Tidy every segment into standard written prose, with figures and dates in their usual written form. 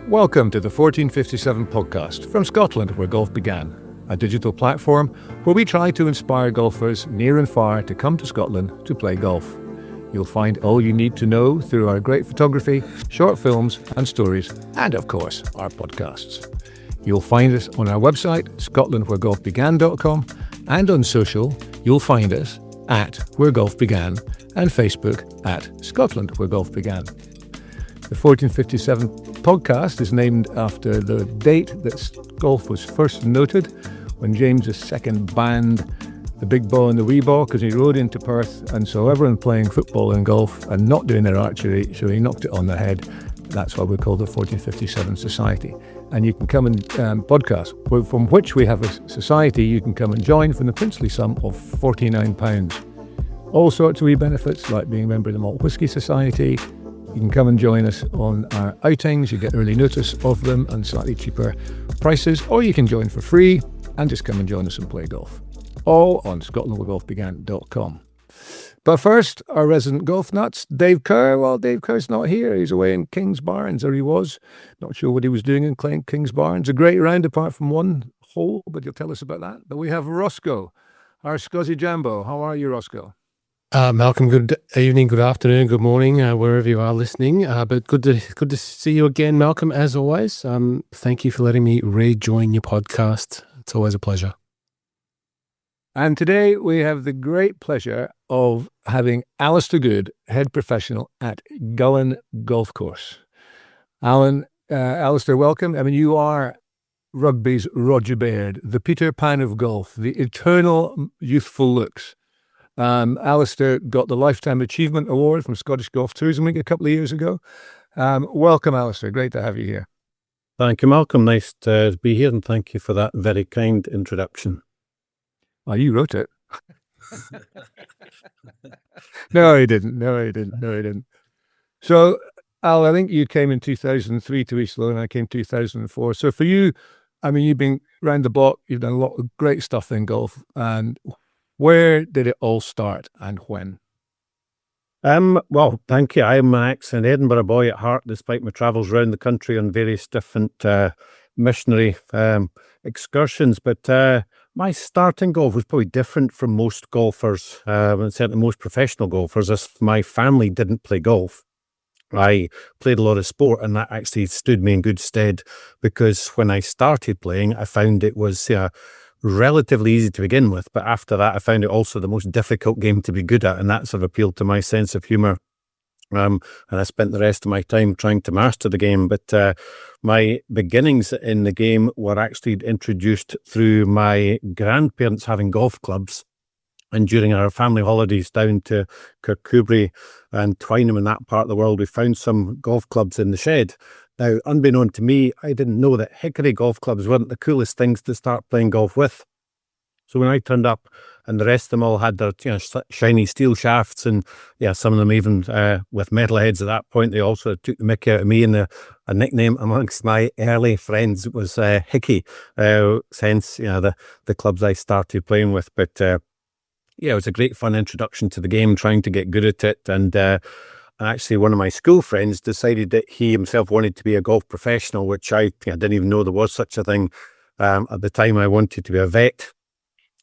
Welcome to the 1457 podcast from Scotland, where golf began, a digital platform where we try to inspire golfers near and far to come to Scotland to play golf. You'll find all you need to know through our great photography, short films and stories, and of course, our podcasts. You'll find us on our website, scotlandwheregolfbegan.com, and on social, you'll find us at Where Golf Began and Facebook at Scotland Where Golf Began. The 1457 podcast is named after the date that golf was first noted, when James II banned the big ball and the wee ball because he rode into Perth and saw everyone playing football and golf and not doing their archery, so he knocked it on the head. That's why we're called the 1457 Society. And you can come and podcast, from which we have a society you can come and join from the princely sum of £49. All sorts of wee benefits, like being a member of the Malt Whisky Society. You can come and join us on our outings. You get early notice of them and slightly cheaper prices, or you can join for free and just come and join us and play golf. All on scotlandwheregolfbegan.com. But first, our resident golf nuts, Dave Kerr. Well, Dave Kerr's not here. He's away in Kingsbarns, or he was. Not sure what he was doing in Kingsbarns. A great round apart from one hole, but you'll tell us about that. But we have Roscoe, our Scuzzy Jambo. How are you, Roscoe? Malcolm, good evening, good afternoon, good morning, wherever you are listening. But good to see you again, Malcolm, as always. Thank you for letting me rejoin your podcast. It's always a pleasure. And today we have the great pleasure of having Alasdair Good, head professional at Gullane Golf Course. Alasdair, welcome. I mean, you are rugby's Roger Baird, the Peter Pan of golf, the eternal youthful looks. Alasdair got the Lifetime Achievement Award from Scottish Golf Tourism Week a couple of years ago. Welcome, Alasdair. Great to have you here. Thank you, Malcolm. Nice to be here, and thank you for that very kind introduction. Oh, you wrote it. No, he didn't. So, Al, I think you came in 2003 to East Low, and I came 2004. So for you, I mean, you've been round the block. You've done a lot of great stuff in golf. And where did it all start and when? Well, thank you. I'm an Edinburgh boy at heart, despite my travels around the country on various different missionary excursions. But my start in golf was probably different from most golfers, and certainly most professional golfers, as my family didn't play golf. I played a lot of sport, and that actually stood me in good stead, because when I started playing, I found it was relatively easy to begin with, but after that I found it also the most difficult game to be good at, and that sort of appealed to my sense of humour. And I spent the rest of my time trying to master the game. But my beginnings in the game were actually introduced through my grandparents having golf clubs. And during our family holidays down to Kirkcudbright and Twynham in that part of the world, we found some golf clubs in the shed. Now, unbeknown to me, I didn't know that hickory golf clubs weren't the coolest things to start playing golf with. So when I turned up, and the rest of them all had their shiny steel shafts, and some of them even with metal heads at that point, they also took the mickey out of me, and a nickname amongst my early friends was Hickey, since the clubs I started playing with. But it was a great fun introduction to the game, trying to get good at it. And actually, one of my school friends decided that he himself wanted to be a golf professional, which I didn't even know there was such a thing. At the time, I wanted to be a vet.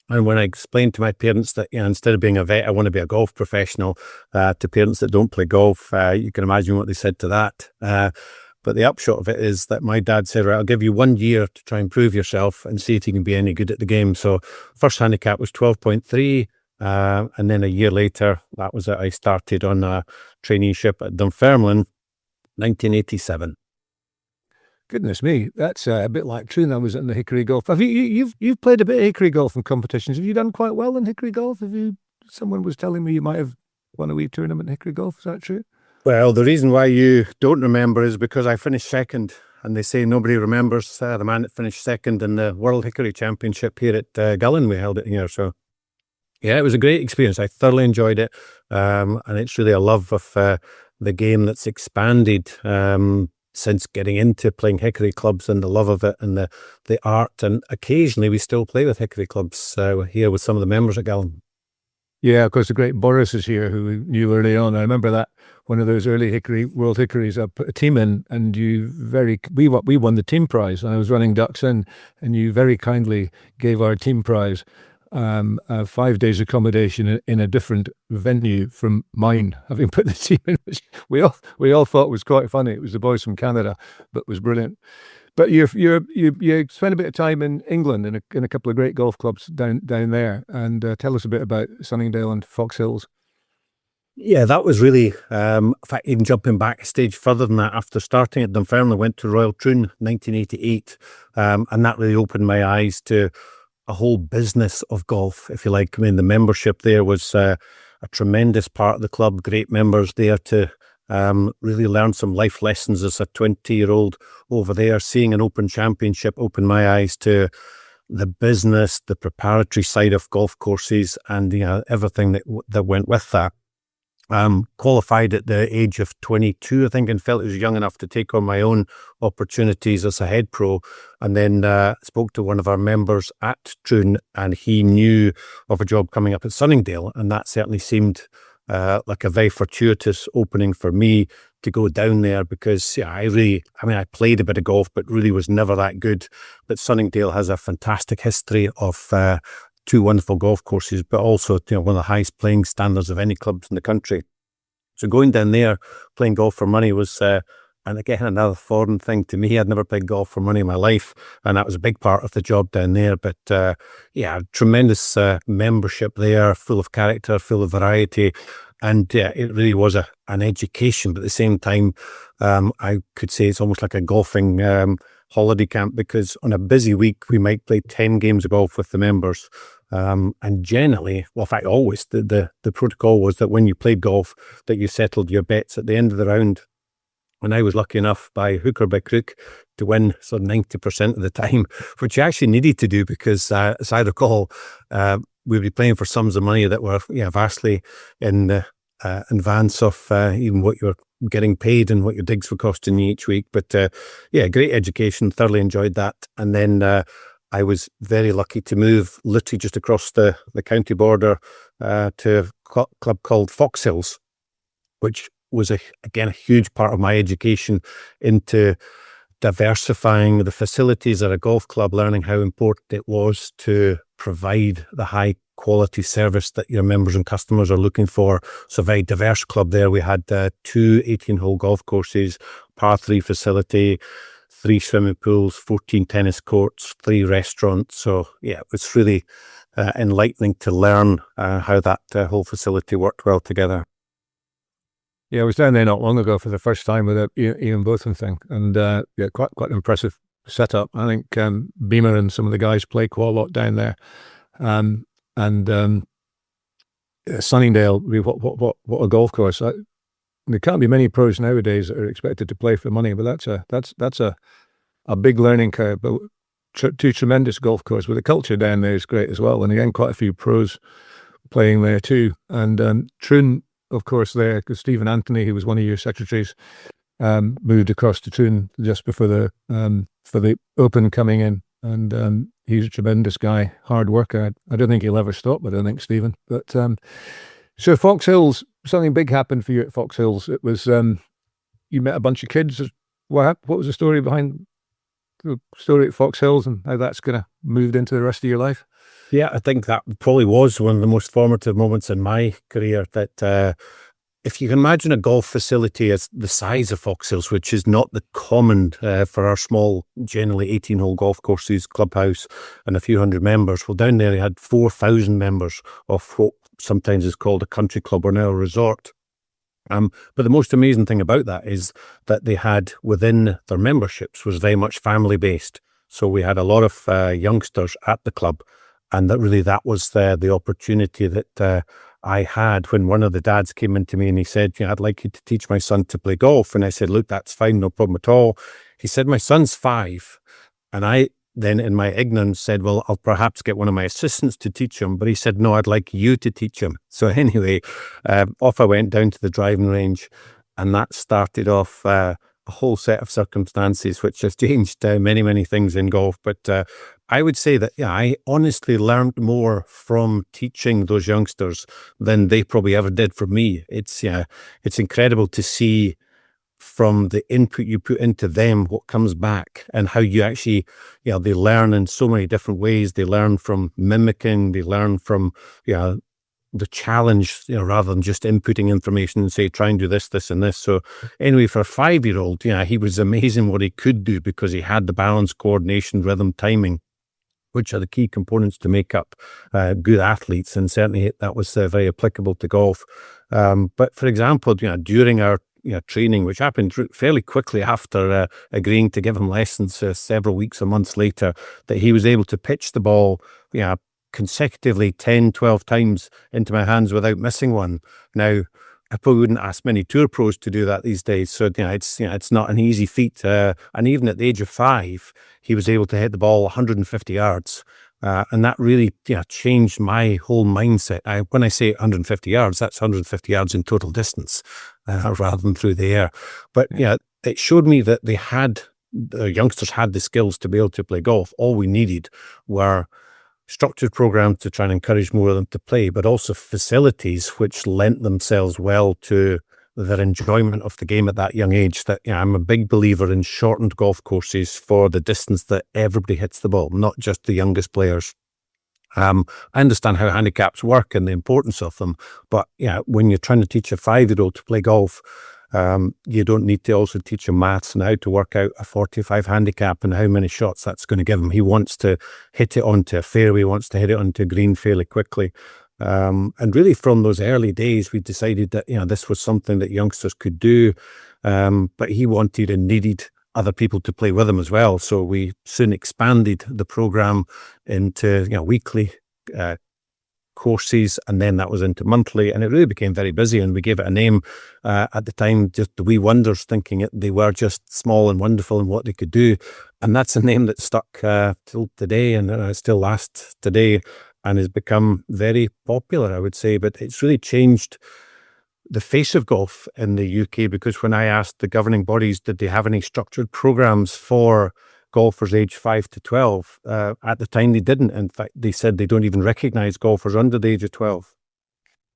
And when I explained to my parents that instead of being a vet, I want to be a golf professional, to parents that don't play golf, you can imagine what they said to that. But the upshot of it is that my dad said, right, I'll give you 1 year to try and prove yourself and see if you can be any good at the game. So first handicap was 12.3. And then a year later, that was it. I started on a traineeship at Dunfermline, 1987. Goodness me, that's a bit like Troon. I was in the hickory golf. Have you've played a bit of hickory golf in competitions? Have you done quite well in hickory golf? Someone was telling me you might have won a wee tournament in hickory golf. Is that true? Well, the reason why you don't remember is because I finished second, and they say nobody remembers the man that finished second in the World Hickory Championship here at Gullane. We held it here, so yeah, it was a great experience. I thoroughly enjoyed it, and it's really a love of the game that's expanded since getting into playing hickory clubs and the love of it and the art. And occasionally we still play with hickory clubs here with some of the members at Gullane. Yeah, of course, the great Boris is here, who we knew early on. I remember that one of those early World Hickories, I put a team in, and we won the team prize. And I was running ducks in, and you very kindly gave our team prize 5 days accommodation in a different venue from mine, having put the team in, which we all thought was quite funny. It was the boys from Canada, but was brilliant. But you spent a bit of time in England in a couple of great golf clubs down there, and tell us a bit about Sunningdale and Fox Hills. Yeah, that was really, in fact, even jumping back a stage further than that, after starting at Dunfermline, I went to Royal Troon 1988, and that really opened my eyes to a whole business of golf, if you like. I mean, the membership there was a tremendous part of the club, great members there to really learn some life lessons as a 20-year-old over there. Seeing an Open Championship opened my eyes to the business, the preparatory side of golf courses, and everything that went with that. Qualified at the age of 22, I think, and felt I was young enough to take on my own opportunities as a head pro. And then spoke to one of our members at Troon, and he knew of a job coming up at Sunningdale, and that certainly seemed like a very fortuitous opening for me to go down there, because I played a bit of golf, but really was never that good. But Sunningdale has a fantastic history of two wonderful golf courses, but also one of the highest playing standards of any clubs in the country. So going down there, playing golf for money was, and again, another foreign thing to me. I'd never played golf for money in my life, and that was a big part of the job down there. But tremendous membership there, full of character, full of variety. And it really was an education, but at the same time, I could say it's almost like a golfing holiday camp, because on a busy week, we might play 10 games of golf with the members. And generally, well, in fact, always, the protocol was that when you played golf, that you settled your bets at the end of the round. And I was lucky enough, by hook or by crook, to win sort of 90% of the time, which you actually needed to do, because as I recall, we'd be playing for sums of money that were vastly in advance of even what you were getting paid and what your digs were costing you each week. But great education, thoroughly enjoyed that. And then I was very lucky to move literally just across the county border to a club called Fox Hills, which was again a huge part of my education into diversifying the facilities at a golf club, learning how important it was to provide the high quality service that your members and customers are looking for. So a very diverse club there. We had 2 18-hole golf courses, par 3 facility, 3 swimming pools, 14 tennis courts, 3 restaurants. So it was really enlightening to learn how that whole facility worked well together. Yeah, I was down there not long ago for the first time with Ian Botham thing, and quite an impressive setup. I think Beamer and some of the guys play quite a lot down there, and Sunningdale. What a golf course! There can't be many pros nowadays that are expected to play for money, but that's a big learning curve. But two tremendous golf courses, but the culture down there is great as well, and again, quite a few pros playing there too, and Troon, of course, there, because Stephen Anthony, who was one of your secretaries, moved across to Troon just before for the Open coming in, and he's a tremendous guy, hard worker. I don't think he'll ever stop, but I think Stephen. But so Fox Hills, something big happened for you at Fox Hills. It was you met a bunch of kids. What was the story behind the story at Fox Hills, and how that's kind of moved into the rest of your life? Yeah, I think that probably was one of the most formative moments in my career. That if you can imagine a golf facility as the size of Fox Hills, which is not the common for our small, generally 18-hole golf courses, clubhouse, and a few hundred members. Well, down there they had 4,000 members of what sometimes is called a country club or now a resort. But the most amazing thing about that is that they had within their memberships was very much family-based. So we had a lot of youngsters at the club. And that was the opportunity that I had when one of the dads came into me and he said, I'd like you to teach my son to play golf. And I said, look, that's fine, no problem at all. He said, my son's 5. And I then in my ignorance said, well, I'll perhaps get one of my assistants to teach him. But he said, no, I'd like you to teach him. So anyway, off I went down to the driving range, and that started off a whole set of circumstances which has changed many, many things in golf. But I would say that I honestly learned more from teaching those youngsters than they probably ever did from me. It's incredible to see from the input you put into them what comes back, and how you actually, they learn in so many different ways. They learn from mimicking, they learn from the challenge, rather than just inputting information and say, try and do this, this, and this. So anyway, for a 5-year-old, he was amazing what he could do, because he had the balance, coordination, rhythm, timing, which are the key components to make up good athletes. And certainly that was very applicable to golf. But for example, during our training, which happened fairly quickly after agreeing to give him lessons several weeks or months later, that he was able to pitch the ball, consecutively 10, 12 times into my hands without missing one. Now, I probably wouldn't ask many tour pros to do that these days. So, it's not an easy feat. And even at the age of 5, he was able to hit the ball 150 yards. And that really changed my whole mindset. When I say 150 yards, that's 150 yards in total distance, rather than through the air. But it showed me that the youngsters had the skills to be able to play golf. All we needed were structured programs to try and encourage more of them to play, but also facilities which lent themselves well to their enjoyment of the game at that young age. That I'm a big believer in shortened golf courses for the distance that everybody hits the ball, not just the youngest players. I understand how handicaps work and the importance of them, but when you're trying to teach a 5-year-old to play golf, you don't need to also teach him maths and how to work out a 45 handicap and how many shots that's going to give him. He wants to hit it onto a fairway, wants to hit it onto a green fairly quickly. And really from those early days, we decided that, this was something that youngsters could do. But he wanted and needed other people to play with him as well. So we soon expanded the program into, weekly, courses, and then that was into monthly, and it really became very busy. And we gave it a name at the time, just the Wee Wonders, thinking they were just small and wonderful in what they could do. And that's a name that stuck till today, and still lasts today, and has become very popular, I would say. But it's really changed the face of golf in the UK, because when I asked the governing bodies, did they have any structured programs for golfers aged 5 to 12, at the time they didn't. In fact, they said they don't even recognize golfers under the age of 12.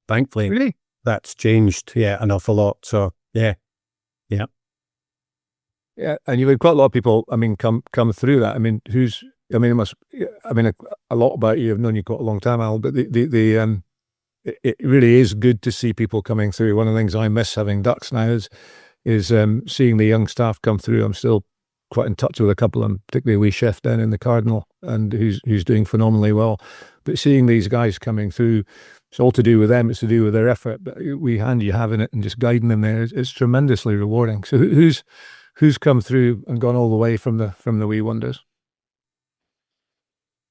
Thankfully, Really? That's changed, an awful lot. So, yeah. Yeah, and you've had quite a lot of people, come through that. A lot about you. I've known you quite a long time, Al, but it really is good to see people coming through. One of the things I miss having ducks now is seeing the young staff come through. I'm still quite in touch with a couple, and particularly a wee chef down in the Cardinal, and who's doing phenomenally well. But seeing these guys coming through, it's all to do with them. It's to do with their effort. But we hand you having it and just guiding them there. It's tremendously rewarding. So who's come through and gone all the way from the Wee Wonders?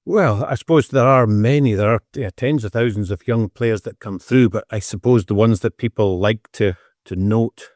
Well, I suppose there are many. There are tens of thousands of young players that come through, but I suppose the ones that people like to note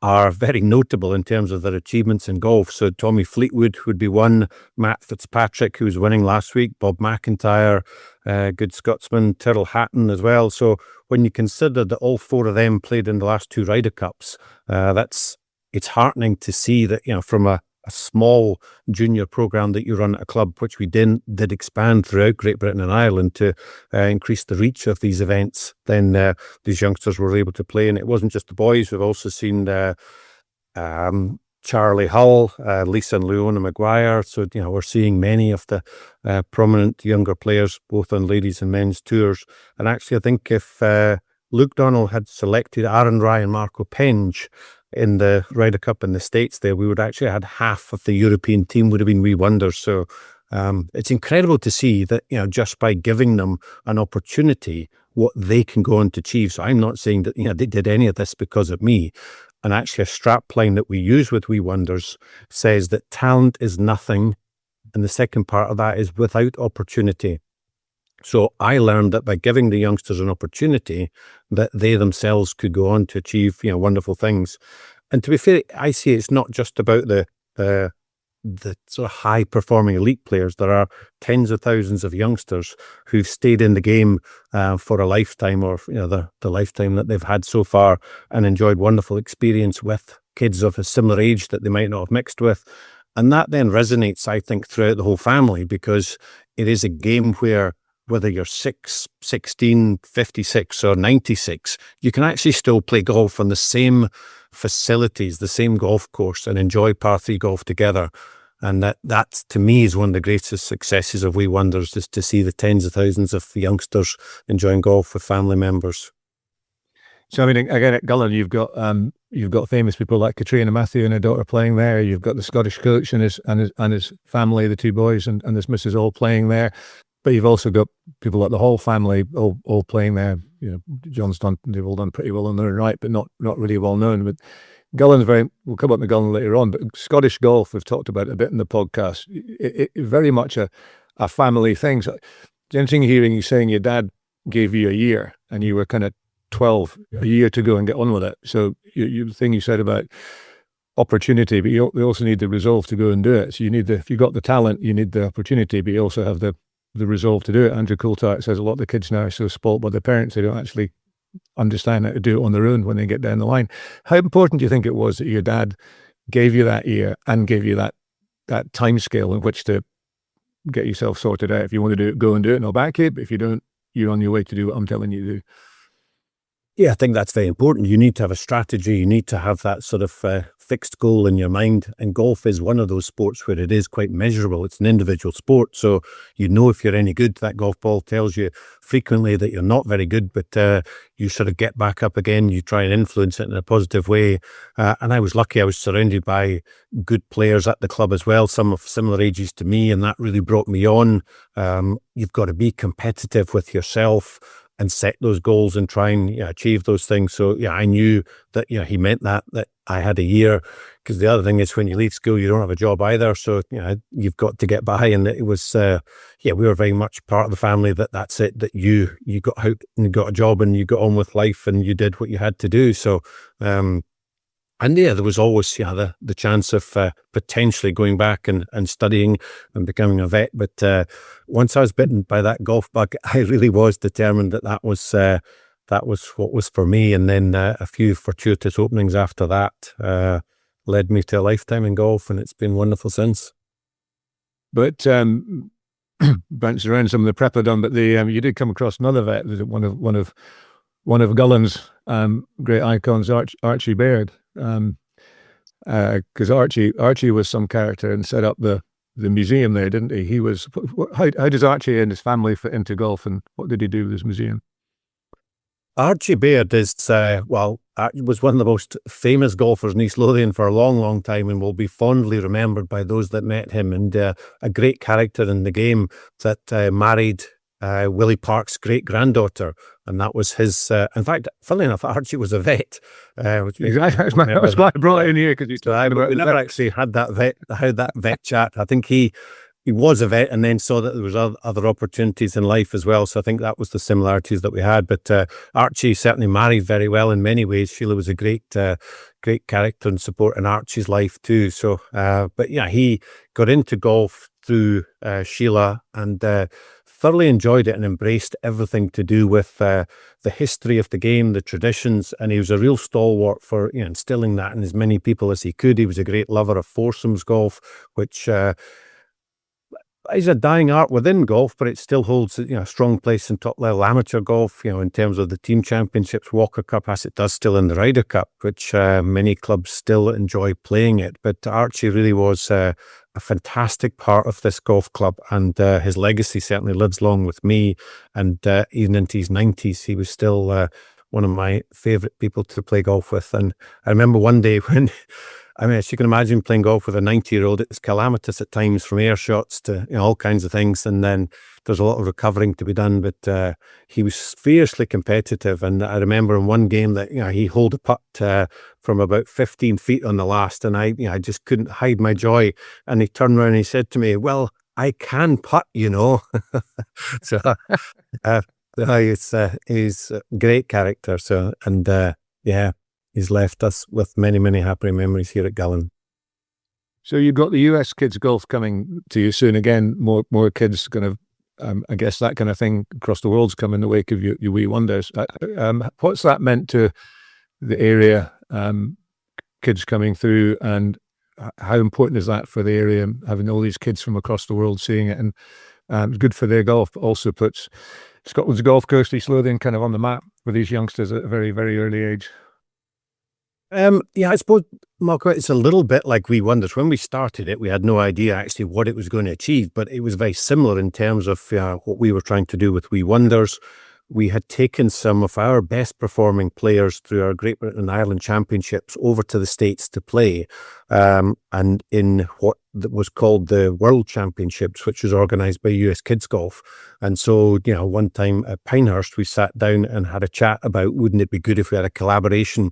are very notable in terms of their achievements in golf. So Tommy Fleetwood would be one, Matt Fitzpatrick, who was winning last week, Bob MacIntyre, good Scotsman, Tyrrell, Hatton as well. So when you consider that all 4 of them played in the last 2 Ryder Cups, it's heartening to see that, from a small junior program that you run at a club, which we did expand throughout Great Britain and Ireland to increase the reach of these events, then these youngsters were able to play. And it wasn't just the boys. We've also seen Charlie Hull, Lisa and Leona Maguire. So, we're seeing many of the prominent younger players, both on ladies and men's tours. And actually, I think if Luke Donald had selected Aaron Ryan and Marco Penge in the Ryder Cup in the States there, we would actually have had half of the European team would have been Wee Wonders. So it's incredible to see that, just by giving them an opportunity, what they can go on to achieve. So I'm not saying that, they did any of this because of me. And actually a strap line that we use with Wee Wonders says that talent is nothing. And the second part of that is without opportunity. So I learned that by giving the youngsters an opportunity, that they themselves could go on to achieve, wonderful things. And to be fair, I see it's not just about the sort of high-performing elite players. There are tens of thousands of youngsters who've stayed in the game for a lifetime, or the lifetime that they've had so far, and enjoyed wonderful experience with kids of a similar age that they might not have mixed with. And that then resonates, I think, throughout the whole family, because it is a game where whether you're 6, 16, 56 or 96, you can actually still play golf on the same facilities, the same golf course, and enjoy par 3 golf together. And that to me is one of the greatest successes of Wee Wonders, is to see the tens of thousands of youngsters enjoying golf with family members. So I mean, again, at Gullane, you've got famous people like Katrina Matthew and her daughter playing there. You've got the Scottish coach and his family, the two boys, and his missus all playing there. But you've also got people like the Hall family all playing there. You know, John's done, they've all done pretty well in their own right, but not really well known. But Gullane's we'll come up to Gullane later on, but Scottish golf, we've talked about a bit in the podcast. It very much a family thing. So it's interesting hearing you saying your dad gave you a year and you were kind of 12, a year to go and get on with it. So the thing you said about opportunity, but you also need the resolve to go and do it. So if you've got the talent, you need the opportunity, but you also have the resolve to do it. Andrew Coulthard says a lot of the kids now are so spoilt by their parents, they don't actually understand how to do it on their own when they get down the line. How important do you think it was that your dad gave you that year and gave you that time scale in which to get yourself sorted out? If you want to do it, go and do it, and I'll back it. But if you don't, you're on your way to do what I'm telling you to do. Yeah, I think that's very important. You need to have a strategy. You need to have that sort of fixed goal in your mind. And golf is one of those sports where it is quite measurable. It's an individual sport. So you know if you're any good. That golf ball tells you frequently that you're not very good, but you sort of get back up again. You try and influence it in a positive way. And I was lucky. I was surrounded by good players at the club as well, some of similar ages to me, and that really brought me on. You've got to be competitive with yourself and set those goals and try and achieve those things. So I knew that he meant that I had a year, because the other thing is when you leave school, you don't have a job either. So you've got to get by, and it was we were very much part of the family. That's it. That you got out and got a job and you got on with life and you did what you had to do. So. And there was always the chance of potentially going back and studying and becoming a vet. But once I was bitten by that golf bug, I really was determined that was what was for me. And then a few fortuitous openings after that led me to a lifetime in golf, and it's been wonderful since. But bouncing around some of the prep I've done, but you did come across another vet, one of Gullane's great icons, Archie Baird. Because Archie was some character and set up the museum there, didn't he? He was. How does Archie and his family fit into golf, and what did he do with his museum? Archie Baird was one of the most famous golfers in East Lothian for a long, long time, and will be fondly remembered by those that met him, and a great character in the game that married Willie Park's great-granddaughter, and that was his. In fact, funnily enough, Archie was a vet. Exactly, that's why I brought it in here, because we never actually had that vet chat. I think he was a vet and then saw that there was other opportunities in life as well. So I think that was the similarities that we had. But Archie certainly married very well in many ways. Sheila was a great character and support in Archie's life too. So, but he got into golf through Sheila and thoroughly enjoyed it and embraced everything to do with the history of the game, the traditions, and he was a real stalwart for instilling that in as many people as he could. He was a great lover of foursomes golf, which is a dying art within golf, but it still holds a strong place in top level amateur golf, in terms of the team championships, Walker Cup, as it does still in the Ryder Cup, which many clubs still enjoy playing it. But Archie really was a fantastic part of this golf club, and his legacy certainly lives long with me. And even into his 90s, he was still one of my favourite people to play golf with. And I remember one day when, as you can imagine, playing golf with a 90-year-old, it was calamitous at times, from air shots to all kinds of things. And then there's a lot of recovering to be done, but he was fiercely competitive. And I remember in one game that he holed a putt from about 15 feet on the last, and I just couldn't hide my joy. And he turned around and he said to me, "Well, I can putt, So he's a great character. So he's left us with many, many happy memories here at Gullane. So you've got the US kids golf coming to you soon again. More kids kind of, I guess that kind of thing across the world's come in the wake of your Wee Wonders. What's that meant to the area kids coming through, and how important is that for the area, having all these kids from across the world seeing it, and it's good for their golf, but also puts Scotland's golf course, East Lothian, kind of on the map with these youngsters at a very, very early age. Yeah, I suppose, Mark, it's a little bit like We Wonders. When we started it, we had no idea actually what it was going to achieve, but it was very similar in terms of what we were trying to do with We Wonders. We had taken some of our best performing players through our Great Britain and Ireland championships over to the States to play, and in what was called the World Championships, which was organised by US Kids Golf. And so, one time at Pinehurst, we sat down and had a chat about, wouldn't it be good if we had a collaboration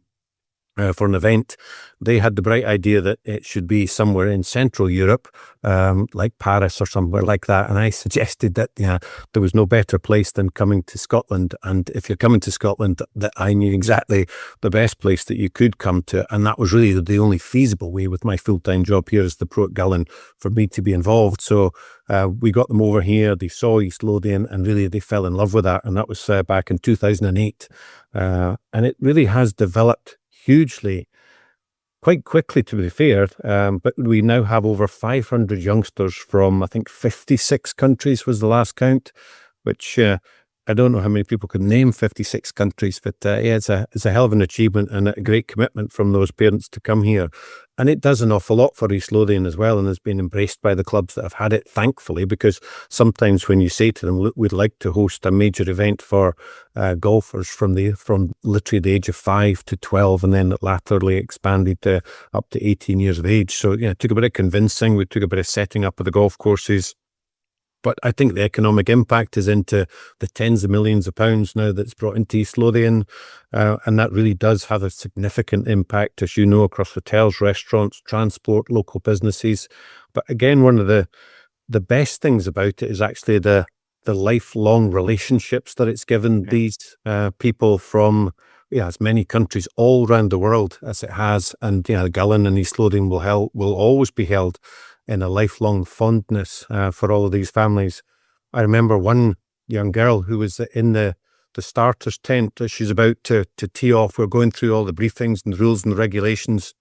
for an event. They had the bright idea that it should be somewhere in Central Europe, like Paris or somewhere like that. And I suggested that there was no better place than coming to Scotland. And if you're coming to Scotland, that I knew exactly the best place that you could come to. And that was really the only feasible way with my full-time job here as the pro at Gullane for me to be involved. So we got them over here. They saw East Lothian and really they fell in love with that. And that was back in 2008. And it really has developed hugely, quite quickly, to be fair, but we now have over 500 youngsters from, I think, 56 countries was the last count, which I don't know how many people could name 56 countries, but it's a hell of an achievement and a great commitment from those parents to come here. And it does an awful lot for East Lothian as well, and has been embraced by the clubs that have had it, thankfully, because sometimes when you say to them, look, we'd like to host a major event for golfers from literally the age of 5 to 12, and then latterly expanded to up to 18 years of age. So it took a bit of convincing. We took a bit of setting up of the golf courses. But I think the economic impact is into the tens of millions of pounds now that's brought into East Lothian. And that really does have a significant impact, as you know, across hotels, restaurants, transport, local businesses. But again, one of the best things about it is actually the lifelong relationships that it's given these people from as many countries all around the world as it has. And Gullane and East Lothian will always be held in a lifelong fondness for all of these families. I remember one young girl who was in the starter's tent as she's about to tee off. We're going through all the briefings and the rules and the regulations,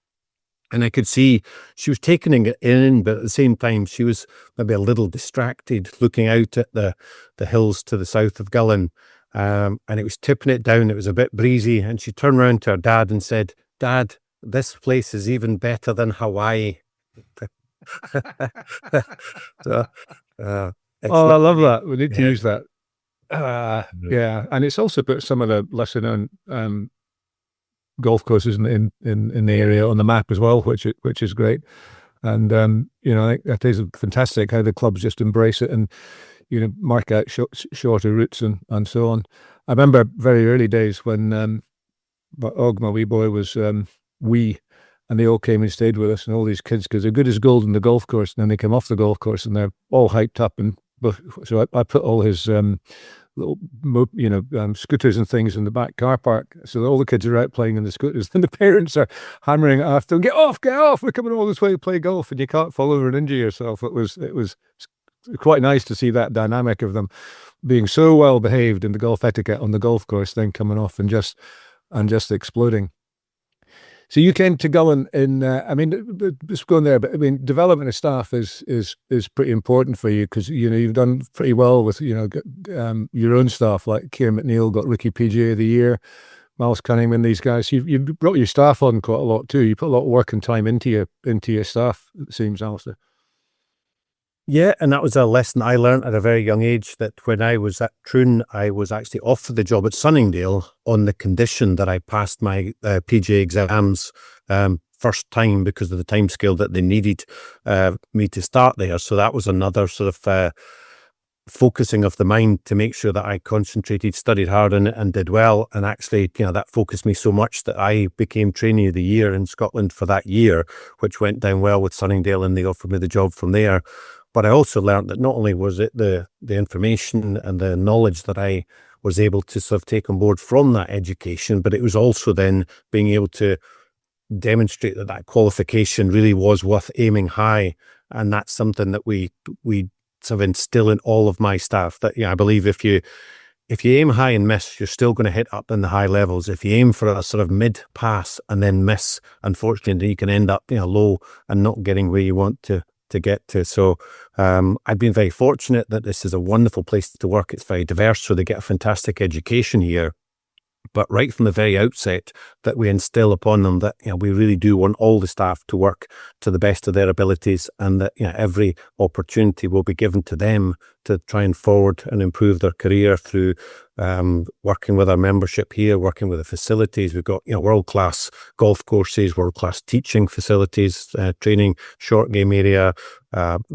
and I could see she was taking it in, but at the same time she was maybe a little distracted looking out at the hills to the south of Gullane, and it was tipping it down. It was a bit breezy, and she turned around to her dad and said, "Dad, this place is even better than Hawaii." So, I love that. We need to use that. Yeah, and it's also put some of the lesser known golf courses in the area on the map as well, which is great. And I think that is fantastic how the clubs just embrace it and mark out shorter routes and so on. I remember very early days when Og, my wee boy, was wee. And they all came and stayed with us, and all these kids, because they're good as gold in the golf course, and then they come off the golf course and they're all hyped up. And so I put all his little scooters and things in the back car park, so all the kids are out playing in the scooters, and the parents are hammering after them, get off, we're coming all this way to play golf, and you can't fall over and injure yourself. It was quite nice to see that dynamic of them being so well behaved in the golf etiquette on the golf course, then coming off and just exploding. So you came to Gullane just going there, but development of staff is pretty important for you, because you've done pretty well with your own staff, like Kieran McNeil got Rookie PGA of the Year, Miles Cunningham, these guys. You brought your staff on quite a lot too. You put a lot of work and time into your staff, it seems, Alasdair. Yeah, and that was a lesson I learned at a very young age, that when I was at Troon, I was actually offered the job at Sunningdale on the condition that I passed my PGA exams first time, because of the timescale that they needed me to start there. So that was another sort of focusing of the mind to make sure that I concentrated, studied hard and did well. And actually, that focused me so much that I became Trainee of the Year in Scotland for that year, which went down well with Sunningdale, and they offered me the job from there. But I also learned that not only was it the information and the knowledge that I was able to sort of take on board from that education, but it was also then being able to demonstrate that qualification really was worth aiming high. And that's something that we sort of instill in all of my staff, that I believe if you if you aim high and miss, you're still going to hit up in the high levels. If you aim for a sort of mid pass and then miss, unfortunately, you can end up low and not getting where you want to get to. So I've been very fortunate that this is a wonderful place to work. It's very diverse, so they get a fantastic education here. But right from the very outset, that we instill upon them that we really do want all the staff to work to the best of their abilities, and that every opportunity will be given to them to try and forward and improve their career through working with our membership here, working with the facilities. We've got world-class golf courses, world-class teaching facilities, training, short game area,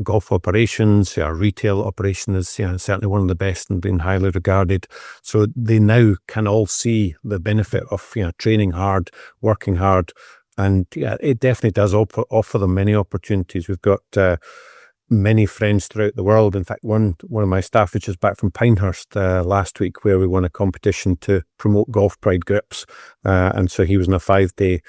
golf operations. Our retail operation is certainly one of the best and being highly regarded. So they now can all see the benefit of training hard, working hard, and it definitely does offer them many opportunities. We've got many friends throughout the world. In fact, one of my staff was just back from Pinehurst last week, where we won a competition to promote golf pride grips, and so he was on a 5-day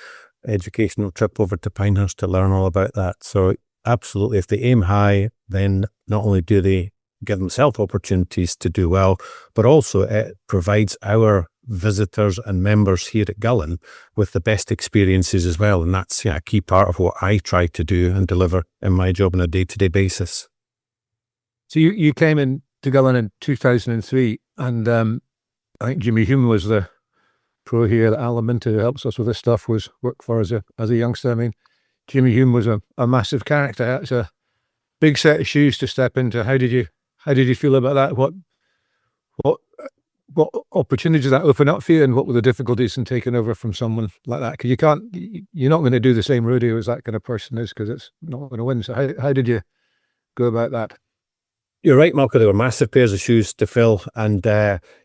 educational trip over to Pinehurst to learn all about that. So absolutely, if they aim high, then not only do they give themselves opportunities to do well, but also it provides our visitors and members here at Gullane with the best experiences as well. And that's a key part of what I try to do and deliver in my job on a day-to-day basis. So you came in to Gullane in 2003, and I think Jimmy Hume was the pro here that Alaminta, who helps us with this stuff, was worked for as a youngster. I mean, Jimmy Hume was a massive character. It's a big set of shoes to step into. How did you feel about that? What opportunities did that open up for you, and what were the difficulties in taking over from someone like that? Because you're not going to do the same rodeo as that kind of person is, because it's not going to win. So how did you go about that? You're right, Malcolm. They were massive pairs of shoes to fill, and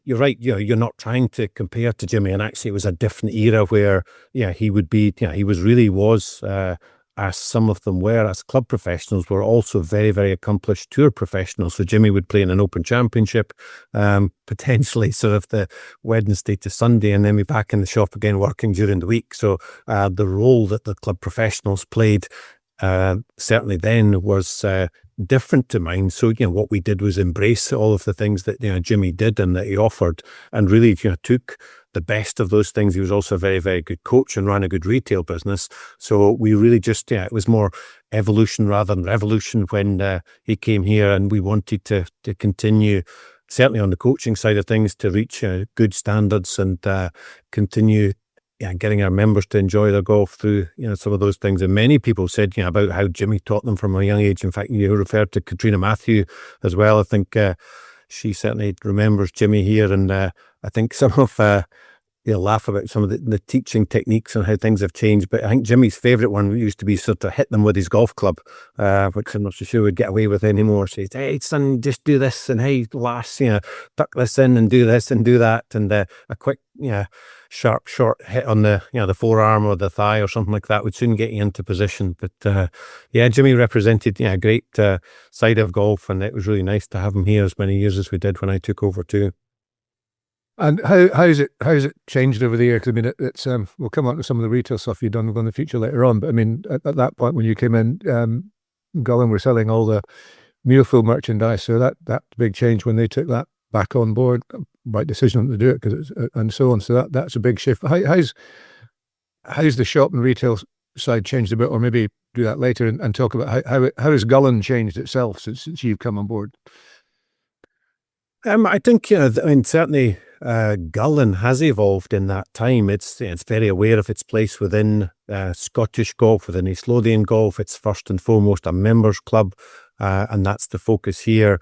you're right. You're not trying to compare to Jimmy, and actually, it was a different era where he would be. He was. As some of them were, as club professionals, were also very, very accomplished tour professionals. So Jimmy would play in an Open Championship, potentially sort of the Wednesday to Sunday, and then be back in the shop again working during the week. So the role that the club professionals played certainly then was different to mine. So what we did was embrace all of the things that Jimmy did and that he offered, and really took the best of those things. He was also a very, very good coach and ran a good retail business. So we really just, it was more evolution rather than revolution when he came here, and we wanted to continue, certainly on the coaching side of things, to reach good standards and continue getting our members to enjoy their golf through some of those things. And many people said about how Jimmy taught them from a young age. In fact, you referred to Katrina Matthew as well. I think she certainly remembers Jimmy here, and I think some of laugh about some of the teaching techniques and how things have changed. But I think Jimmy's favourite one used to be sort of hit them with his golf club, which I'm not so sure we'd get away with anymore. So he'd say, "Hey son, just do this," and "Hey lass, tuck this in and do this and do that," and a quick sharp short hit on the the forearm or the thigh or something like that would soon get you into position. But Jimmy represented a great side of golf, and it was really nice to have him here as many years as we did when I took over too. And how's it changed over the years? I mean, it's we'll come on to some of the retail stuff you've done in the future later on. But I mean, at that point when you came in, Gullane were selling all the Muirfield merchandise, so that big change when they took that back on board, right decision to do it, because and so on. So that's a big shift. How's the shop and retail side changed a bit, or maybe do that later and talk about how has Gullane changed itself since you've come on board? I think certainly Gullane has evolved in that time. It's very aware of its place within Scottish golf, within East Lothian golf. It's first and foremost a members club, and that's the focus here.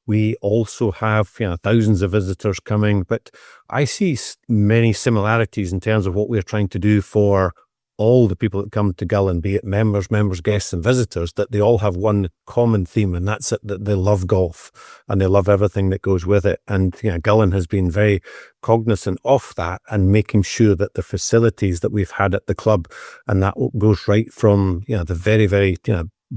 We also have thousands of visitors coming, but I see many similarities in terms of what we're trying to do for all the people that come to Gullane, be it members, guests and visitors, that they all have one common theme, and that's it, that they love golf and they love everything that goes with it. And Gullane has been very cognizant of that and making sure that the facilities that we've had at the club, and that goes right from the very, very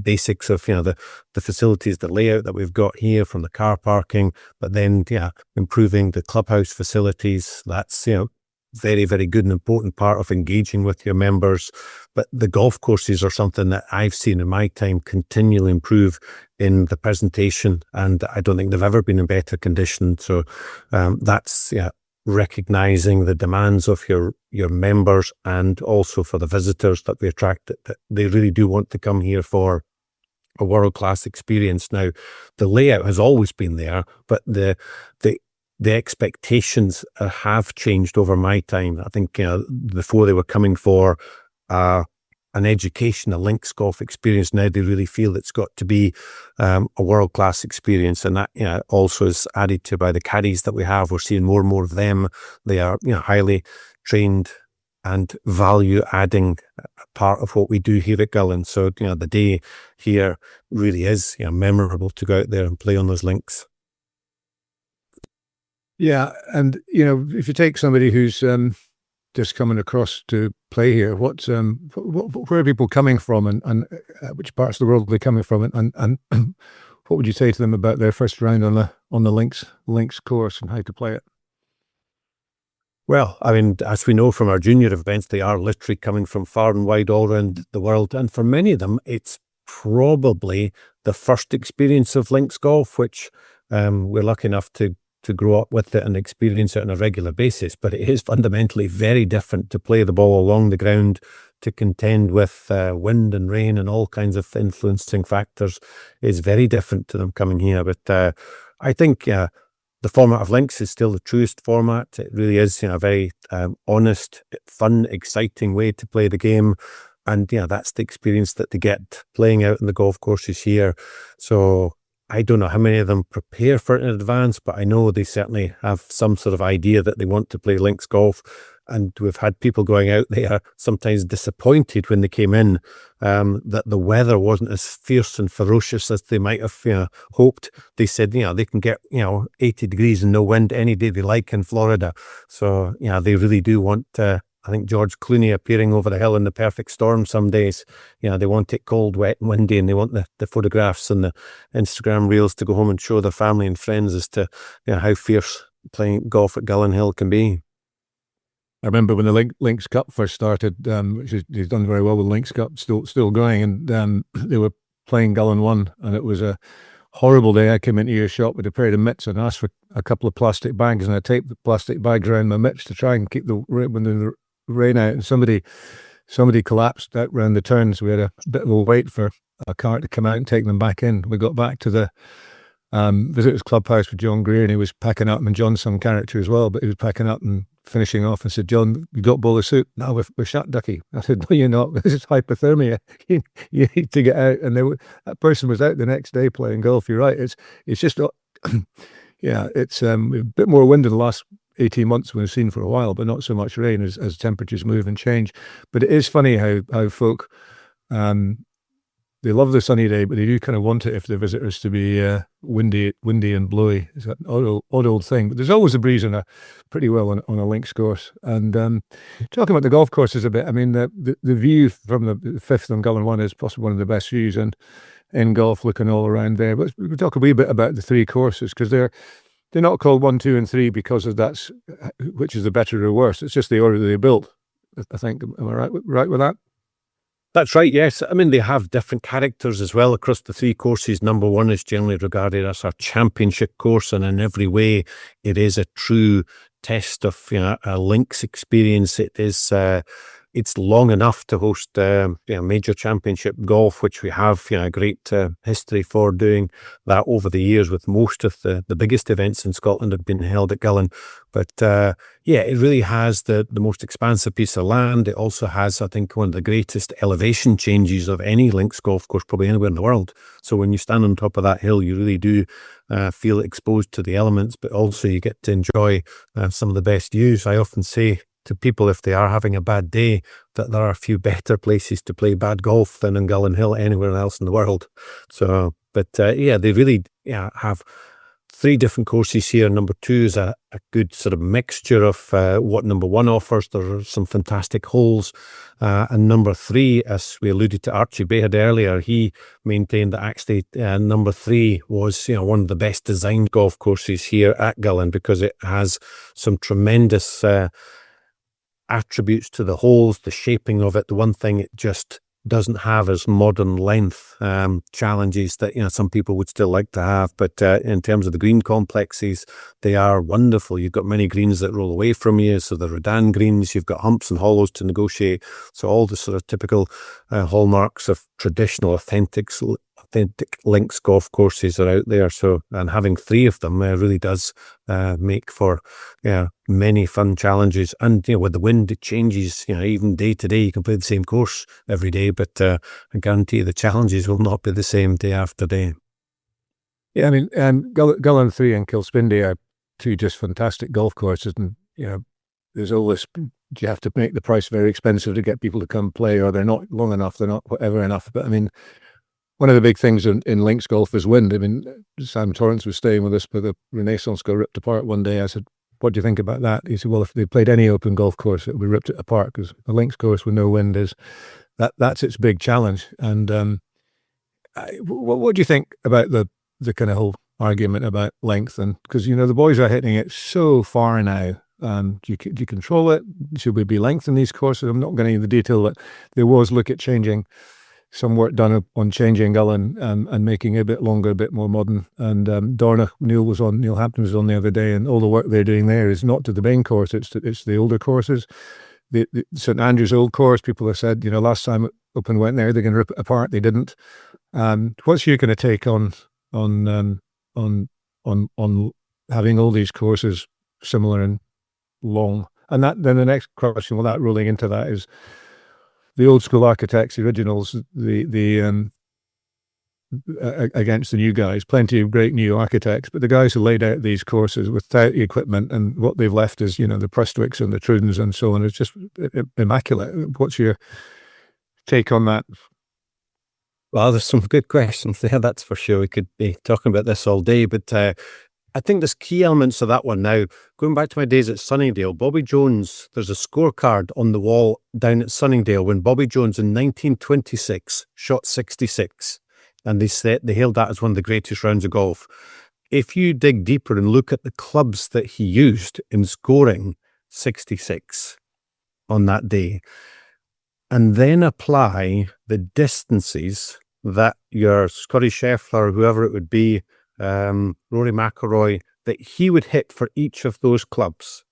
basics of the facilities, the layout that we've got here, from the car parking, but then improving the clubhouse facilities. That's very, very good and important part of engaging with your members. But the golf courses are something that I've seen in my time continually improve in the presentation, and I don't think they've ever been in better condition. So that's recognizing the demands of your members, and also for the visitors that we attract, that they really do want to come here for a world-class experience. Now, the layout has always been there, but the expectations have changed over my time. I think before they were coming for an education, a links golf experience. Now they really feel it's got to be a world-class experience, and that also is added to by the caddies that we have. We're seeing more and more of them. They are highly trained and value-adding part of what we do here at Gullane. So the day here really is memorable to go out there and play on those links. Yeah, and if you take somebody who's just coming across to play here, where are people coming from, and which parts of the world are they coming from, and what would you say to them about their first round on the links course and how to play it? Well, I mean, as we know from our junior events, they are literally coming from far and wide all around the world, and for many of them, it's probably the first experience of links golf, which we're lucky enough to grow up with it and experience it on a regular basis. But it is fundamentally very different to play the ball along the ground, to contend with wind and rain and all kinds of influencing factors. Is very different to them coming here. But I think the format of links is still the truest format. It really is a very honest, fun, exciting way to play the game. And that's the experience that they get playing out in the golf courses here. So I don't know how many of them prepare for it in advance, but I know they certainly have some sort of idea that they want to play links golf. And we've had people going out there sometimes disappointed when they came in that the weather wasn't as fierce and ferocious as they might have hoped. They said they can get 80 degrees and no wind any day they like in Florida. So they really do want I think George Clooney appearing over the hill in the perfect storm some days. They want it cold, wet and windy, and they want the photographs and the Instagram reels to go home and show their family and friends as to how fierce playing golf at Gullane Hill can be. I remember when the Links Cup first started, which he's done very well with Links Cup, still going, and they were playing Gullane 1, and it was a horrible day. I came into your shop with a pair of mitts and asked for a couple of plastic bags, and I taped the plastic bags around my mitts to try and keep the rain out, and somebody collapsed out round the turn, so we had a bit of a wait for a car to come out and take them back in. We got back to the visitors clubhouse with John Greer, and he was packing up, and John's some character as well, but he was packing up and finishing off, and said, "John, you got a bowl of soup?" "No, we're shut, Ducky." I said, "No, you're not. This is hypothermia. You need to get out." And that person was out the next day playing golf. You're right. It's just it's a bit more wind in the last 18 months we've seen for a while, but not so much rain as temperatures move and change. But it is funny how folk they love the sunny day, but they do kind of want it if the visitors to be windy and blowy. It's an odd old thing, but there's always a breeze pretty well on a links course. And talking about the golf courses a bit, I mean the view from the fifth on Gullane 1 is possibly one of the best views in golf, looking all around there. But we'll talk a wee bit about the three courses, because they're not called 1, 2, and 3 because of that's which is the better or worse. It's just the order they're built, I think. Am I right with that? That's right, yes. I mean, they have different characters as well across the three courses. Number 1 is generally regarded as our championship course, and in every way, it is a true test of a links experience. It is it's long enough to host major championship golf, which we have a great history for doing that over the years, with most of the biggest events in Scotland have been held at Gullane. But it really has the most expansive piece of land. It also has, I think, one of the greatest elevation changes of any links golf course probably anywhere in the world. So when you stand on top of that hill, you really do feel exposed to the elements, but also you get to enjoy some of the best views. I often say to people, if they are having a bad day, that there are a few better places to play bad golf than in Gullane Hill anywhere else in the world. So, but they really have three different courses here. Number 2 is a good sort of mixture of what number 1 offers. There are some fantastic holes. And number 3, as we alluded to Archie Bayhead earlier, he maintained that actually number 3 was one of the best designed golf courses here at Gullane, because it has some tremendous attributes to the holes, the shaping of it. The one thing it just doesn't have as modern length challenges that some people would still like to have. But in terms of the green complexes, they are wonderful. You've got many greens that roll away from you, so the Rodan greens. You've got humps and hollows to negotiate. So all the sort of typical hallmarks of traditional authentic links golf courses are out there. So, and having 3 of them really does make for many fun challenges. And with the wind, it changes. Even day to day, you can play the same course every day, but I guarantee the challenges will not be the same day after day. Yeah, I mean, Gullane 3 and Kilspindie are 2 just fantastic golf courses, and there's all this. You have to make the price very expensive to get people to come play, or they're not long enough, they're not whatever enough. But I mean, one of the big things in links golf is wind. I mean, Sam Torrance was staying with us, but the Renaissance got ripped apart one day. I said, "What do you think about that?" He said, "Well, if they played any open golf course, it would be ripped it apart, because a links course with no wind that's its big challenge." And what do you think about the kind of whole argument about length? And because the boys are hitting it so far now. Do you control it? Should we be lengthening these courses? I'm not going into the detail, but there was look at changing. Some work done on changing Gullane and making it a bit longer, a bit more modern. And Neil Hampton was on the other day, and all the work they're doing there is not to the main course, it's the older courses. The St Andrews Old Course, people have said, last time Open went there, they're going to rip it apart. They didn't. What's your kind of take on having all these courses similar and long? And then the next question, that rolling into that is, the old school architects, the originals, against the new guys. Plenty of great new architects, but the guys who laid out these courses without equipment, and what they've left is, the Prestwicks and the Trudens and so on. It's just immaculate. What's your take on that? Well, there's some good questions there, that's for sure. We could be talking about this all day, but I think there's key elements of that one now. Going back to my days at Sunningdale, Bobby Jones, there's a scorecard on the wall down at Sunningdale when Bobby Jones in 1926 shot 66. And they hailed that as one of the greatest rounds of golf. If you dig deeper and look at the clubs that he used in scoring 66 on that day, and then apply the distances that your Scotty Scheffler, or whoever it would be, Rory McIlroy, that he would hit for each of those clubs.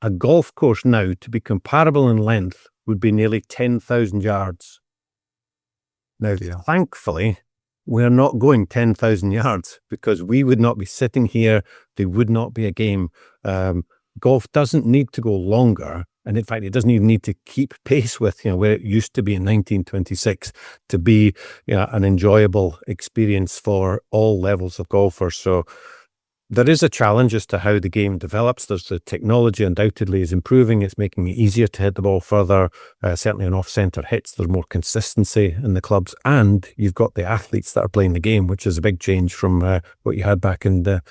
A golf course now, to be comparable in length, would be nearly 10,000 yards. Now, thankfully, we're not going 10,000 yards, because we would not be sitting here. There would not be a game. Golf doesn't need to go longer. And in fact, it doesn't even need to keep pace with, where it used to be in 1926 to be, an enjoyable experience for all levels of golfers. So there is a challenge as to how the game develops. There's the technology undoubtedly is improving. It's making it easier to hit the ball further. Certainly on off-centre hits, there's more consistency in the clubs. And you've got the athletes that are playing the game, which is a big change from what you had back in the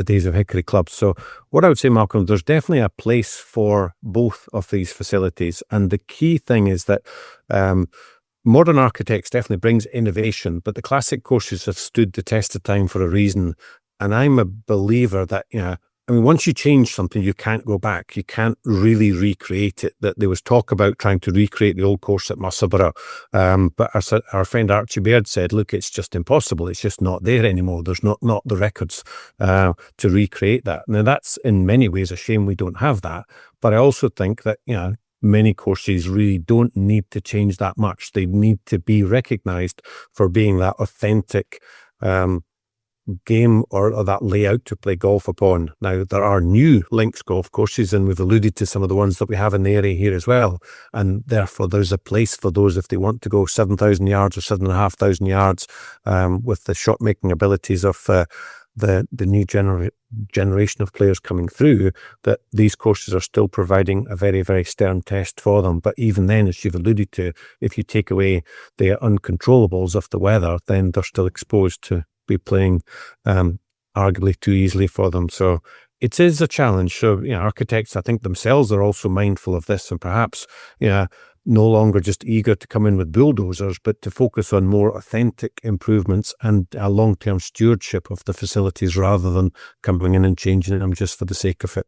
days of Hickory clubs. So what I would say, Malcolm, there's definitely a place for both of these facilities. And the key thing is that modern architects definitely brings innovation, but the classic courses have stood the test of time for a reason. And I'm a believer that, once you change something, you can't go back. You can't really recreate it. That there was talk about trying to recreate the old course at Musselburgh. But our friend Archie Baird said, look, it's just impossible. It's just not there anymore. There's not the records to recreate that. Now, that's in many ways a shame we don't have that. But I also think that, many courses really don't need to change that much. They need to be recognized for being that authentic game or that layout to play golf upon. Now, there are new links golf courses, and we've alluded to some of the ones that we have in the area here as well. And therefore, there's a place for those if they want to go 7,000 yards or 7,500 yards with the shot making abilities of the new generation of players coming through, that these courses are still providing a very, very stern test for them. But even then, as you've alluded to, if you take away the uncontrollables of the weather, then they're still exposed to be playing arguably too easily for them. So it is a challenge. So, architects, I think themselves are also mindful of this, and perhaps, no longer just eager to come in with bulldozers, but to focus on more authentic improvements and a long-term stewardship of the facilities rather than coming in and changing them just for the sake of it.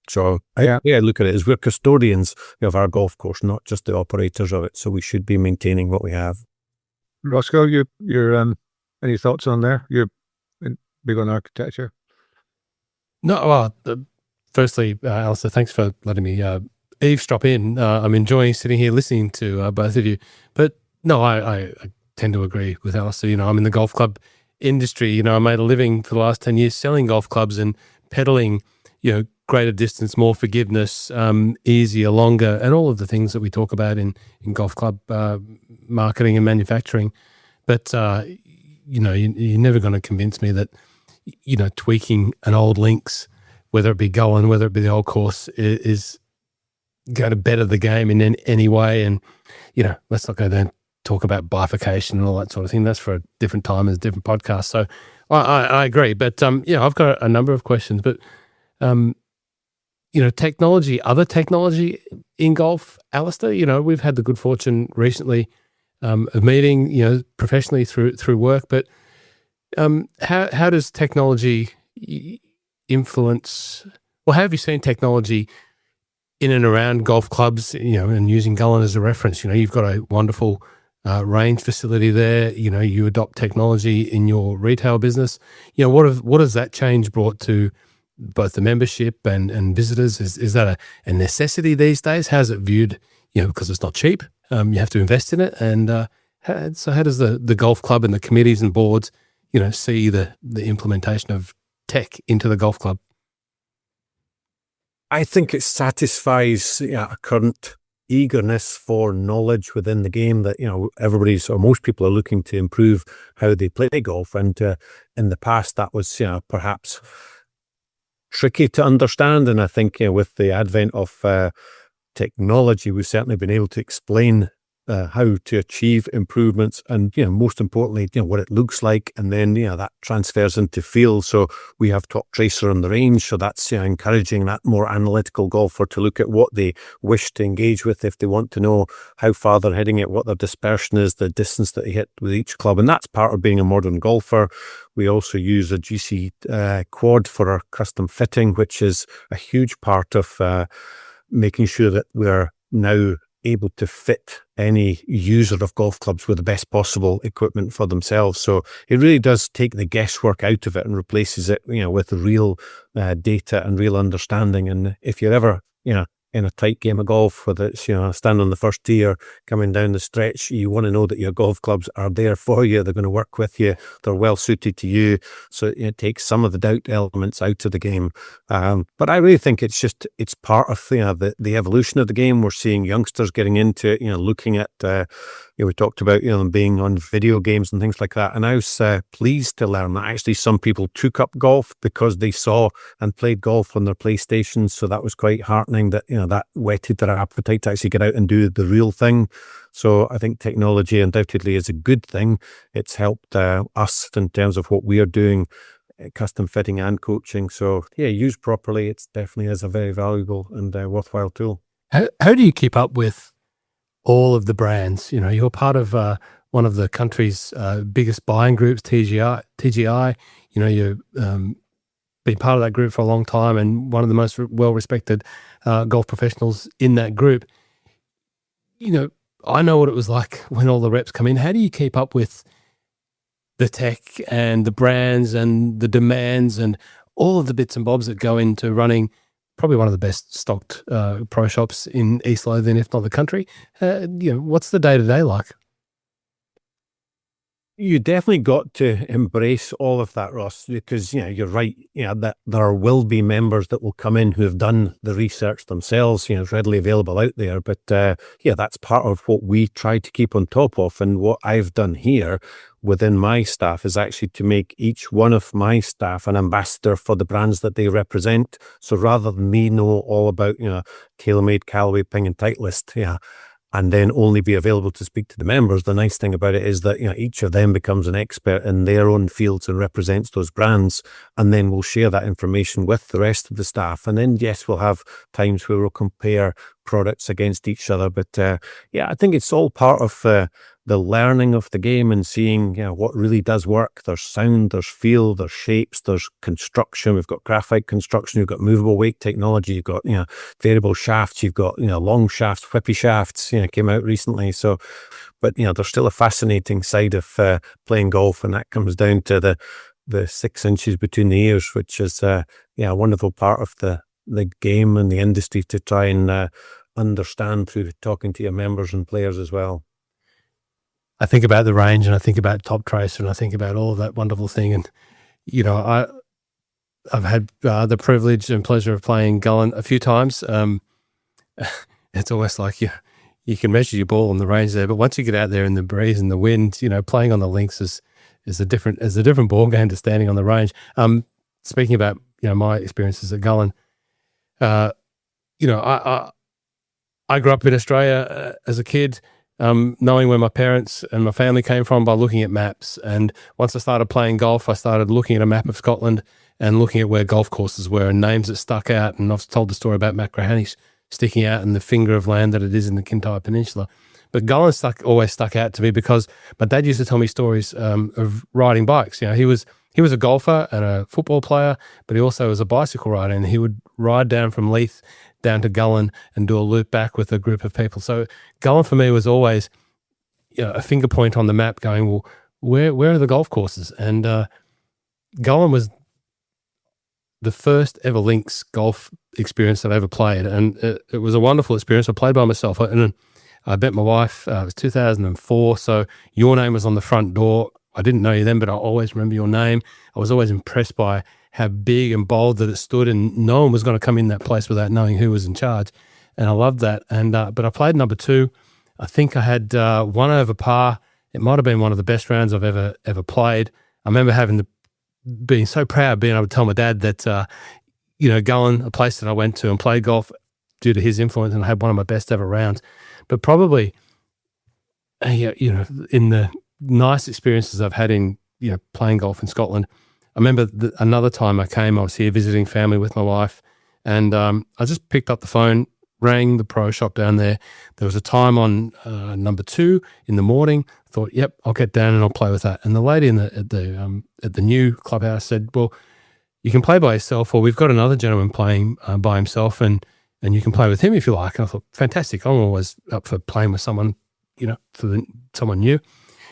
So Yeah. I look at it as we're custodians of our golf course, not just the operators of it. So we should be maintaining what we have. Roscoe, your any thoughts on there? You're big on architecture. No, firstly, Alasdair, thanks for letting me eavesdrop in. I'm enjoying sitting here listening to both of you. But no, I tend to agree with Alasdair. I'm in the golf club industry. I made a living for the last 10 years selling golf clubs and peddling, greater distance, more forgiveness, easier, longer, and all of the things that we talk about in golf club marketing and manufacturing. But, you're never going to convince me that, tweaking an old links, whether it be Gullane, whether it be the old course, is going to better the game in any way. And, let's not go there and talk about bifurcation and all that sort of thing. That's for a different time and a different podcast. So I agree. But, I've got a number of questions. But, technology, other technology in golf, Alasdair, we've had the good fortune recently of meeting, professionally through work. But how does technology influence, or how have you seen technology in and around golf clubs, and using Gullane as a reference? You've got a wonderful range facility there. You adopt technology in your retail business. What has that change brought to both the membership and visitors? Is that a necessity these days? How's it viewed? Because it's not cheap. You have to invest in it. And so how does the golf club and the committees and boards, see the implementation of tech into the golf club? I think it satisfies a current eagerness for knowledge within the game that, everybody's, or most people, are looking to improve how they play golf. And in the past, that was perhaps tricky to understand. And I think with the advent of technology, we've certainly been able to explain how to achieve improvements, and most importantly, what it looks like, and then that transfers into field. So we have Top Tracer on the range, so that's encouraging that more analytical golfer to look at what they wish to engage with, if they want to know how far they're hitting it, what their dispersion is, the distance that they hit with each club, and that's part of being a modern golfer. We also use a GC quad for our custom fitting, which is a huge part of making sure that we're now able to fit any user of golf clubs with the best possible equipment for themselves. So it really does take the guesswork out of it and replaces it, with real data and real understanding. And if you're ever, in a tight game of golf, whether it's, stand on the first tee or coming down the stretch, you want to know that your golf clubs are there for you. They're going to work with you. They're well suited to you. So it takes some of the doubt elements out of the game. But I really think it's part of the evolution of the game. We're seeing youngsters getting into it, looking at, we talked about, them being on video games and things like that. And I was pleased to learn that actually some people took up golf because they saw and played golf on their PlayStations. So that was quite heartening that, that whetted their appetite to actually get out and do the real thing. So I think technology undoubtedly is a good thing. It's helped us in terms of what we are doing, custom fitting and coaching. So used properly, it definitely is a very valuable and worthwhile tool. How do you keep up with all of the brands? You're part of one of the country's biggest buying groups, TGI. You've been part of that group for a long time and one of the most well-respected golf professionals in that group. I know what it was like when all the reps come in. How do you keep up with the tech and the brands and the demands and all of the bits and bobs that go into running probably one of the best stocked pro shops in East Lothian, if not the country? What's the day-to-day like? You definitely got to embrace all of that, Ross, because, you're right, that there will be members that will come in who have done the research themselves, it's readily available out there. But that's part of what we try to keep on top of. And what I've done here within my staff is actually to make each one of my staff an ambassador for the brands that they represent. So rather than me know all about, TaylorMade, Callaway, Ping and Titleist, and then only be available to speak to the members, the nice thing about it is that each of them becomes an expert in their own fields and represents those brands, and then we'll share that information with the rest of the staff. And then yes, we'll have times where we'll compare products against each other. But I think it's all part of the learning of the game and seeing what really does work. There's sound, there's feel, there's shapes, there's construction. We've got graphite construction, you've got movable weight technology, you've got variable shafts, you've got long shafts, whippy shafts. Came out recently. So, but there's still a fascinating side of playing golf, and that comes down to the 6 inches between the ears, which is a wonderful part of the game and the industry to try and understand through talking to your members and players as well. I think about the range, and I think about Top Tracer, and I think about all of that wonderful thing. And I've had the privilege and pleasure of playing Gullane a few times. It's almost like you can measure your ball on the range there, but once you get out there in the breeze and the wind, playing on the links is a different ball game to standing on the range. Speaking about my experiences at Gullane, I grew up in Australia as a kid, knowing where my parents and my family came from by looking at maps. And once I started playing golf, I started looking at a map of Scotland and looking at where golf courses were and names that stuck out. And I've told the story about Macrahanish sticking out and the finger of land that it is in the Kintyre Peninsula. But Gullane always stuck out to me because my dad used to tell me stories of riding bikes. He was a golfer and a football player, but he also was a bicycle rider, and he would ride down from Leith down to Gullane and do a loop back with a group of people. So Gullane for me was always a finger point on the map going, well, where are the golf courses? And Gullane was the first ever links golf experience that I ever played, and it was a wonderful experience. I played by myself, and I met my wife. It was 2004, so your name was on the front door. I didn't know you then, but I always remember your name. I was always impressed by how big and bold that it stood, and no one was going to come in that place without knowing who was in charge. And I loved that. And but I played number 2. I think I had 1 over par. It might have been one of the best rounds I've ever played. I remember being so proud, being able to tell my dad that Gullane, a place that I went to and played golf due to his influence, and I had one of my best ever rounds. But probably, in the nice experiences I've had in playing golf in Scotland, I remember another time I was here visiting family with my wife, and I just picked up the phone, rang the pro shop down there. There was a time on number 2 in the morning. Thought, yep, I'll get down and I'll play with that. And the lady at the new clubhouse said, well, you can play by yourself, or we've got another gentleman playing by himself, and you can play with him if you like. And I thought, fantastic. I'm always up for playing with someone, someone new.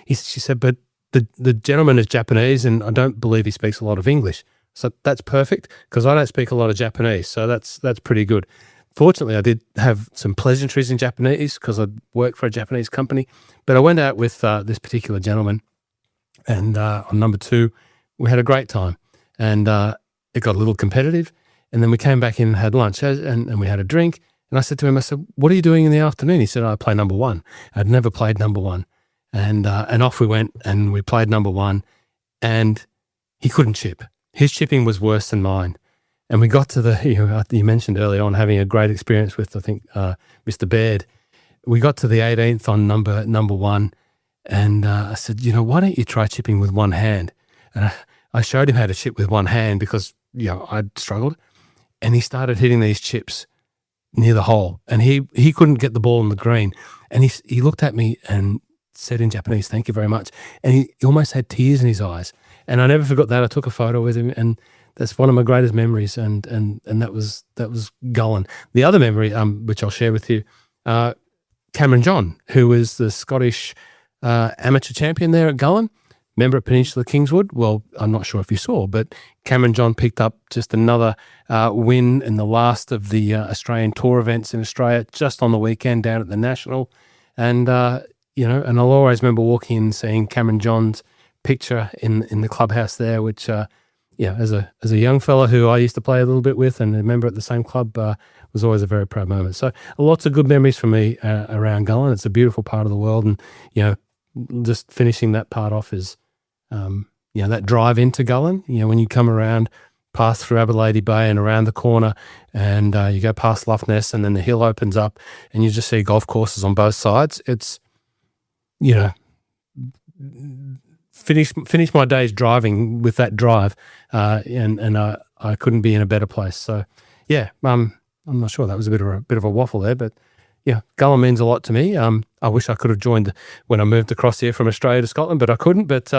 She said, but the gentleman is Japanese, and I don't believe he speaks a lot of English. So that's perfect, because I don't speak a lot of Japanese. So that's pretty good. Fortunately, I did have some pleasantries in Japanese because I worked for a Japanese company. But I went out with this particular gentleman, and on number 2, we had a great time. And it got a little competitive. And then we came back in and had lunch, and we had a drink. And I said to him, what are you doing in the afternoon? He said, I play number 1. I'd never played number 1. And off we went, and we played number 1, and he couldn't chip. His chipping was worse than mine. And we got to you mentioned earlier on having a great experience with, I think, Mr. Baird. We got to the 18th on number 1, and I said, why don't you try chipping with one hand? And I showed him how to chip with one hand because, I'd struggled. And he started hitting these chips near the hole, and he couldn't get the ball on the green. And he looked at me and said in Japanese, "Thank you very much." And he almost had tears in his eyes. And I never forgot that. I took a photo with him, and that's one of my greatest memories. And that was Gullane. The other memory, which I'll share with you, Cameron John, who was the Scottish amateur champion there at Gullane, member at Peninsula Kingswood. Well, I'm not sure if you saw, but Cameron John picked up just another win in the last of the Australian Tour events in Australia, just on the weekend down at the National. And and I'll always remember walking in and seeing Cameron John's picture in the clubhouse there, which as a young fella who I used to play a little bit with and a member at the same club, was always a very proud moment. So lots of good memories for me around Gullane. It's a beautiful part of the world, and just finishing that part off is that drive into Gullane. When you come around, pass through Aberlady Bay and around the corner, and you go past Lough Ness, and then the hill opens up, and you just see golf courses on both sides. It's finish my days driving with that drive, and I couldn't be in a better place. So I'm not sure, that was a bit of a waffle there, but Gullane means a lot to me. I wish I could have joined when I moved across here from Australia to Scotland, but I couldn't. But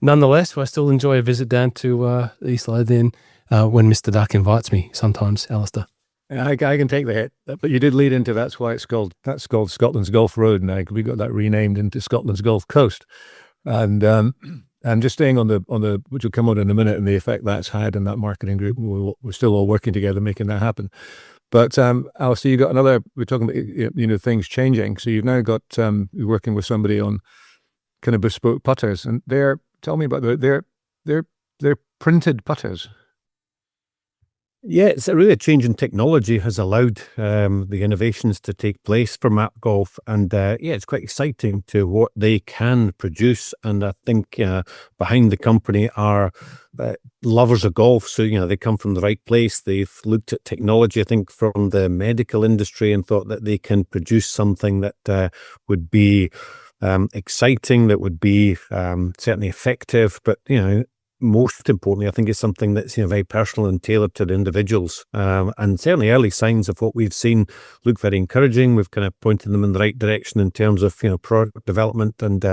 nonetheless, I still enjoy a visit down to East Lothian when Mr. Duck invites me sometimes, Alasdair. I can take the hit, but you did lead into that's called Scotland's Golf Road, and we got that renamed into Scotland's Golf Coast. And just staying on the which will come on in a minute, and the effect that's had in that marketing group. We're still all working together making that happen. But Alistair, you got another. We're talking about things changing. So you've now got you're working with somebody on kind of bespoke putters, and tell me about their printed putters. Yeah, it's really a change in technology has allowed the innovations to take place for Matt Golf, and it's quite exciting to what they can produce. And I think behind the company are lovers of golf, so they come from the right place. They've looked at technology, I think, from the medical industry, and thought that they can produce something that would be exciting, that would be certainly effective, but most importantly, I think it's something that's very personal and tailored to the individuals. And certainly early signs of what we've seen look very encouraging. We've kind of pointed them in the right direction in terms of product development and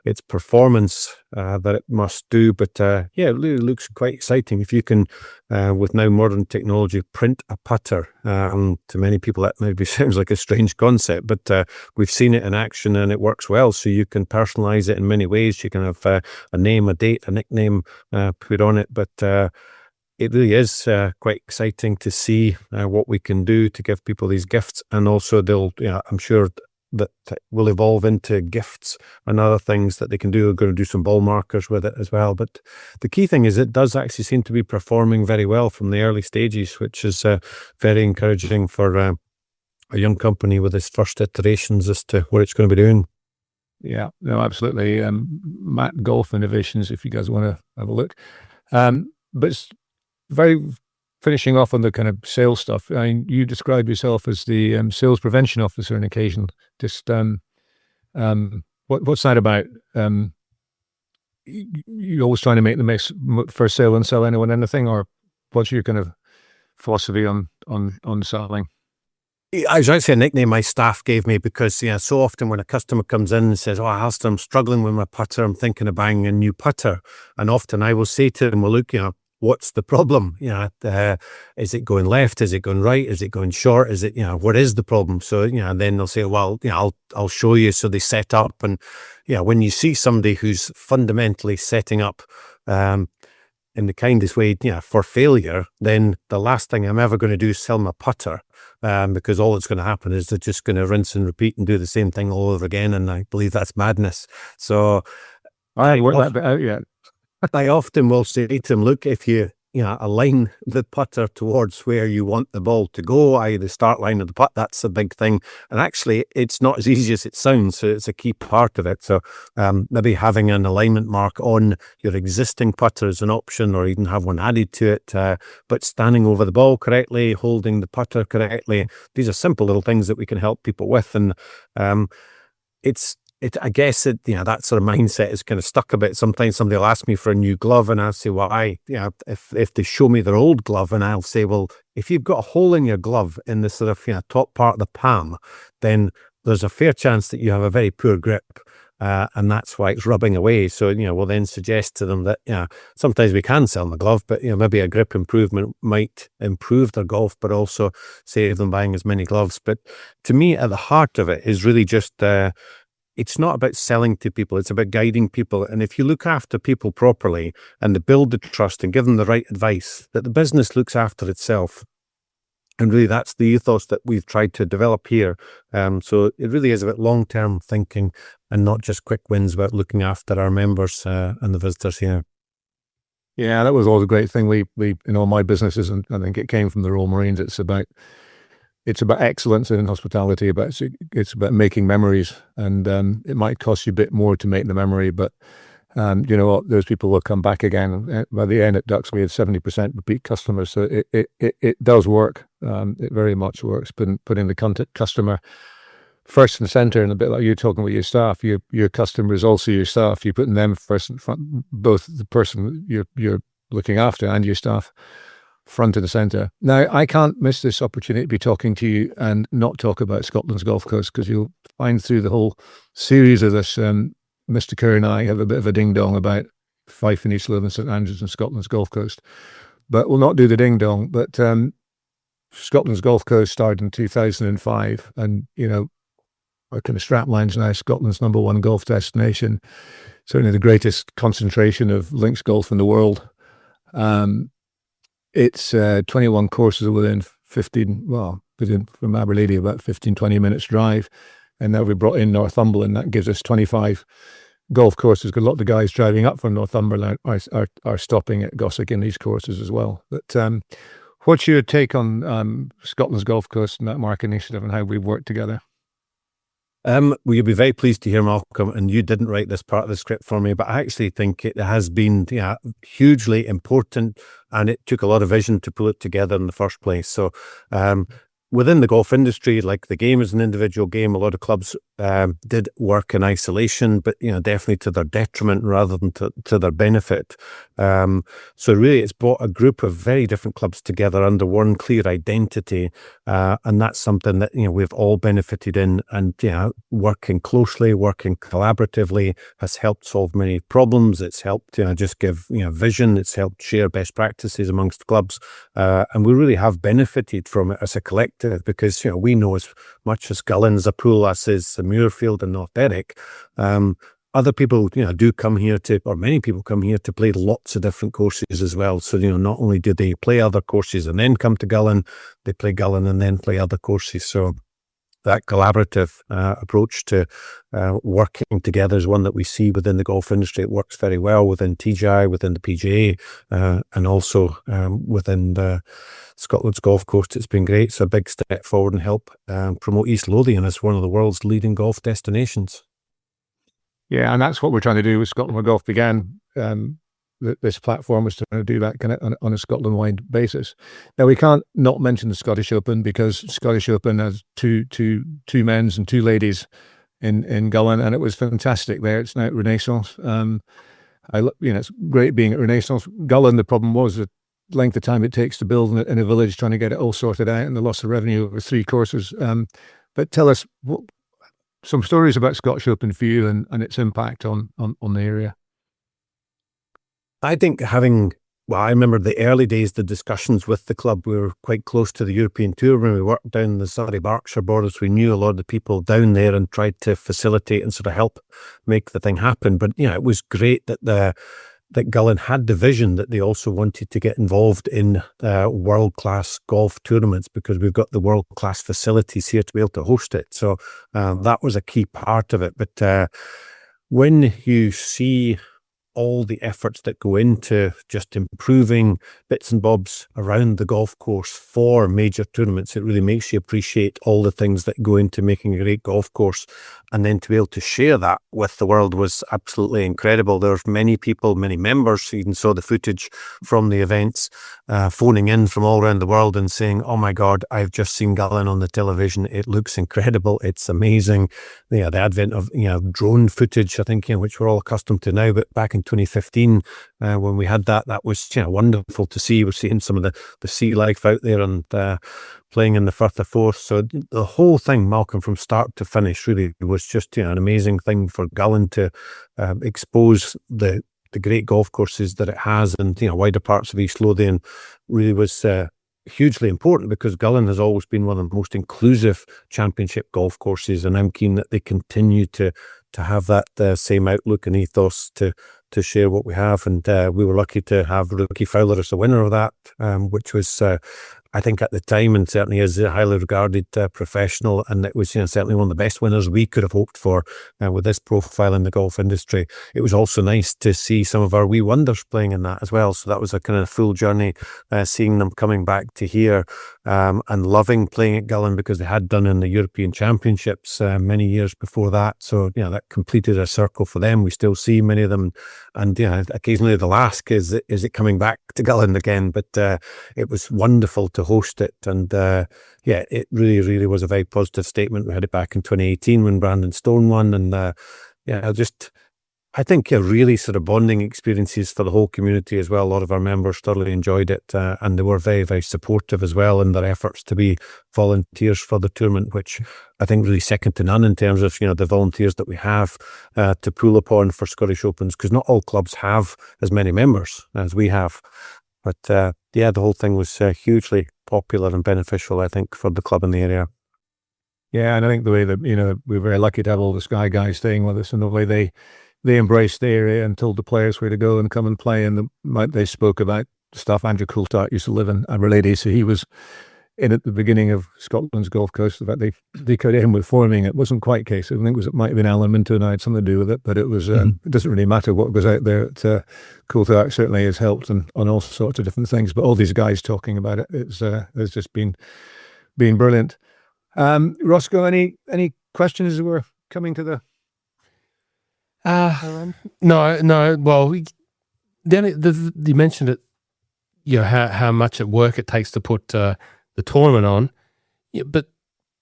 its performance that it must do. But it really looks quite exciting. If you can, with now modern technology, print a putter. To many people that maybe sounds like a strange concept, but we've seen it in action and it works well. So you can personalize it in many ways. You can have a name, a date, a nickname put on it, but it really is quite exciting to see what we can do to give people these gifts, and also they'll, I'm sure that will evolve into gifts and other things that they can do. We're going to do some ball markers with it as well. But the key thing is it does actually seem to be performing very well from the early stages, which is very encouraging for a young company with its first iterations as to what it's going to be doing. Yeah, no, absolutely. Matt Golf Innovations, if you guys want to have a look. But very finishing off on the kind of sales stuff. I mean, you describe yourself as the sales prevention officer on occasion. Just what's that about? You always trying to make the most first sale and sell anyone anything, or what's your kind of philosophy on selling? It's actually a nickname my staff gave me because so often when a customer comes in and says, "Oh, Alistair, I'm struggling with my putter. I'm thinking of buying a new putter," and often I will say to them, "Well, look, what's the problem? Is it going left? Is it going right? Is it going short? Is it, what is the problem?" So, and then they'll say, "Well, I'll show you." So they set up, and when you see somebody who's fundamentally setting up in the kindest way, for failure, then the last thing I'm ever going to do is sell my putter, because all that's going to happen is they're just going to rinse and repeat and do the same thing all over again. And I believe that's madness. So I work that bit out yet. I often will say to them, look, if you align the putter towards where you want the ball to go, i.e. the start line of the putt, that's a big thing. And actually, it's not as easy as it sounds, so it's a key part of it. So maybe having an alignment mark on your existing putter is an option, or even have one added to it, but standing over the ball correctly, holding the putter correctly. These are simple little things that we can help people with. And I guess that sort of mindset is kind of stuck a bit. Sometimes somebody will ask me for a new glove, and I'll say, well, if they show me their old glove, and I'll say, well, if you've got a hole in your glove in the sort of top part of the palm, then there's a fair chance that you have a very poor grip, and that's why it's rubbing away. So we'll then suggest to them that sometimes we can sell them a glove, but maybe a grip improvement might improve their golf, but also save them buying as many gloves. But to me, at the heart of it is really just it's not about selling to people, it's about guiding people. And if you look after people properly and they build the trust and give them the right advice, that the business looks after itself. And really that's the ethos that we've tried to develop here. So it really is about long-term thinking and not just quick wins, about looking after our members and the visitors here. Yeah, that was always a great thing. We in all my businesses, and I think it came from the Royal Marines, it's about excellence in hospitality, but it's about making memories, and it might cost you a bit more to make the memory, but you know what, those people will come back again. By the end at Ducks, we had 70% repeat customers, so it does work. It very much works, putting the customer first and center, and a bit like you're talking with your staff, your customer is also your staff. You're putting them first in front, both the person you're looking after and your staff front and centre. Now, I can't miss this opportunity to be talking to you and not talk about Scotland's Golf Coast, because you'll find through the whole series of this, Mr. Kerr and I have a bit of a ding-dong about Fife and East Lothian, St Andrews and Scotland's Golf Coast. But we'll not do the ding-dong. But Scotland's Golf Coast started in 2005, and, our kind of strapline's now Scotland's #1 golf destination. Certainly the greatest concentration of links golf in the world. It's 21 courses within from Aberlady, about 15-20 minutes drive. And now we brought in Northumberland. That gives us 25 golf courses. A lot of the guys driving up from Northumberland are stopping at Gossick in these courses as well. But what's your take on Scotland's Golf Coast and that Mark initiative and how we've worked together? Well, you'll be very pleased to hear, Malcolm, and you didn't write this part of the script for me, but I actually think it has been hugely important, and it took a lot of vision to pull it together in the first place. So within the golf industry, like the game is an individual game, a lot of clubs did work in isolation, but definitely to their detriment rather than to their benefit. So really, it's brought a group of very different clubs together under one clear identity, and that's something that we've all benefited in. And working closely, working collaboratively has helped solve many problems. It's helped just give vision. It's helped share best practices amongst clubs, and we really have benefited from it as a collective, because we know as much as Gullen's a pool as is Muirfield and North Berwick. Other people, do come here or many people come here to play lots of different courses as well. So, not only do they play other courses and then come to Gullen, they play Gullen and then play other courses. So that collaborative approach to working together is one that we see within the golf industry. It works very well within TGI, within the PGA, and also within the Scotland's Golf Coast. It's been great. It's a big step forward and help promote East Lothian as one of the world's leading golf destinations. Yeah, and that's what we're trying to do with Scotland Where Golf Began. This platform was trying to do that kind of on a Scotland-wide basis. Now, we can't not mention the Scottish Open, because Scottish Open has two men's and two ladies in Gullane, and it was fantastic there. It's now at Renaissance. It's great being at Renaissance. Gullane, the problem was the length of time it takes to build in a village, trying to get it all sorted out, and the loss of revenue over 3 courses. But tell us some stories about Scottish Open for you and its impact on the area. I think I remember the early days, the discussions with the club. We were quite close to the European Tour when we worked down the Surrey-Berkshire borders. We knew a lot of the people down there and tried to facilitate and sort of help make the thing happen. But, it was great that that Gullane had the vision that they also wanted to get involved in world-class golf tournaments, because we've got the world-class facilities here to be able to host it. So that was a key part of it. But when you see all the efforts that go into just improving bits and bobs around the golf course for major tournaments, it really makes you appreciate all the things that go into making a great golf course. And then to be able to share that with the world was absolutely incredible. There's many people, many members, you even saw the footage from the events, phoning in from all around the world and saying, "Oh my God, I've just seen Gullane on the television. It looks incredible. It's amazing." The advent of drone footage, I think, which we're all accustomed to now, but back in 2015, when we had that was wonderful to see. We're seeing some of the sea life out there and playing in the Firth of Forth. So the whole thing, Malcolm, from start to finish, really was just an amazing thing for Gullane to expose the great golf courses that it has, and wider parts of East Lothian. Really was hugely important, because Gullane has always been one of the most inclusive championship golf courses, and I'm keen that they continue to have that same outlook and ethos to share what we have. And we were lucky to have Ricky Fowler as the winner of that, which was I think at the time, and certainly is a highly regarded professional, and it was certainly one of the best winners we could have hoped for with this profile in the golf industry. It was also nice to see some of our wee wonders playing in that as well. So that was a kind of full journey, seeing them coming back to here and loving playing at Gullane, because they had done in the European Championships many years before that. So that completed a circle for them. We still see many of them, and occasionally they'll ask, is it coming back to Gullane again? But it was wonderful to host it, and it really was a very positive statement. We had it back in 2018 when Brandon Stone won, and just I think really sort of bonding experiences for the whole community as well. A lot of our members thoroughly enjoyed it, and they were very, very supportive as well in their efforts to be volunteers for the tournament, which I think really second to none in terms of the volunteers that we have to pull upon for Scottish Opens, because not all clubs have as many members as we have. But the whole thing was hugely popular and beneficial, I think, for the club in the area. Yeah, and I think the way that we were very lucky to have all the Sky guys staying with us, and the way they embraced the area and told the players where to go and come and play, and they spoke about stuff. Andrew Coulthart used to live in Adelaide, so he was in at the beginning of Scotland's Gulf Coast. In fact, they cut in with forming. It wasn't quite case. I think it might have been Alan Minto and I had something to do with it, but it was it doesn't really matter what goes out there. Coulthart certainly has helped on all sorts of different things, but all these guys talking about it, it's just been brilliant. Roscoe, any questions as we're coming to the no. Well, you mentioned it. How much work it takes to put the tournament on. Yeah, but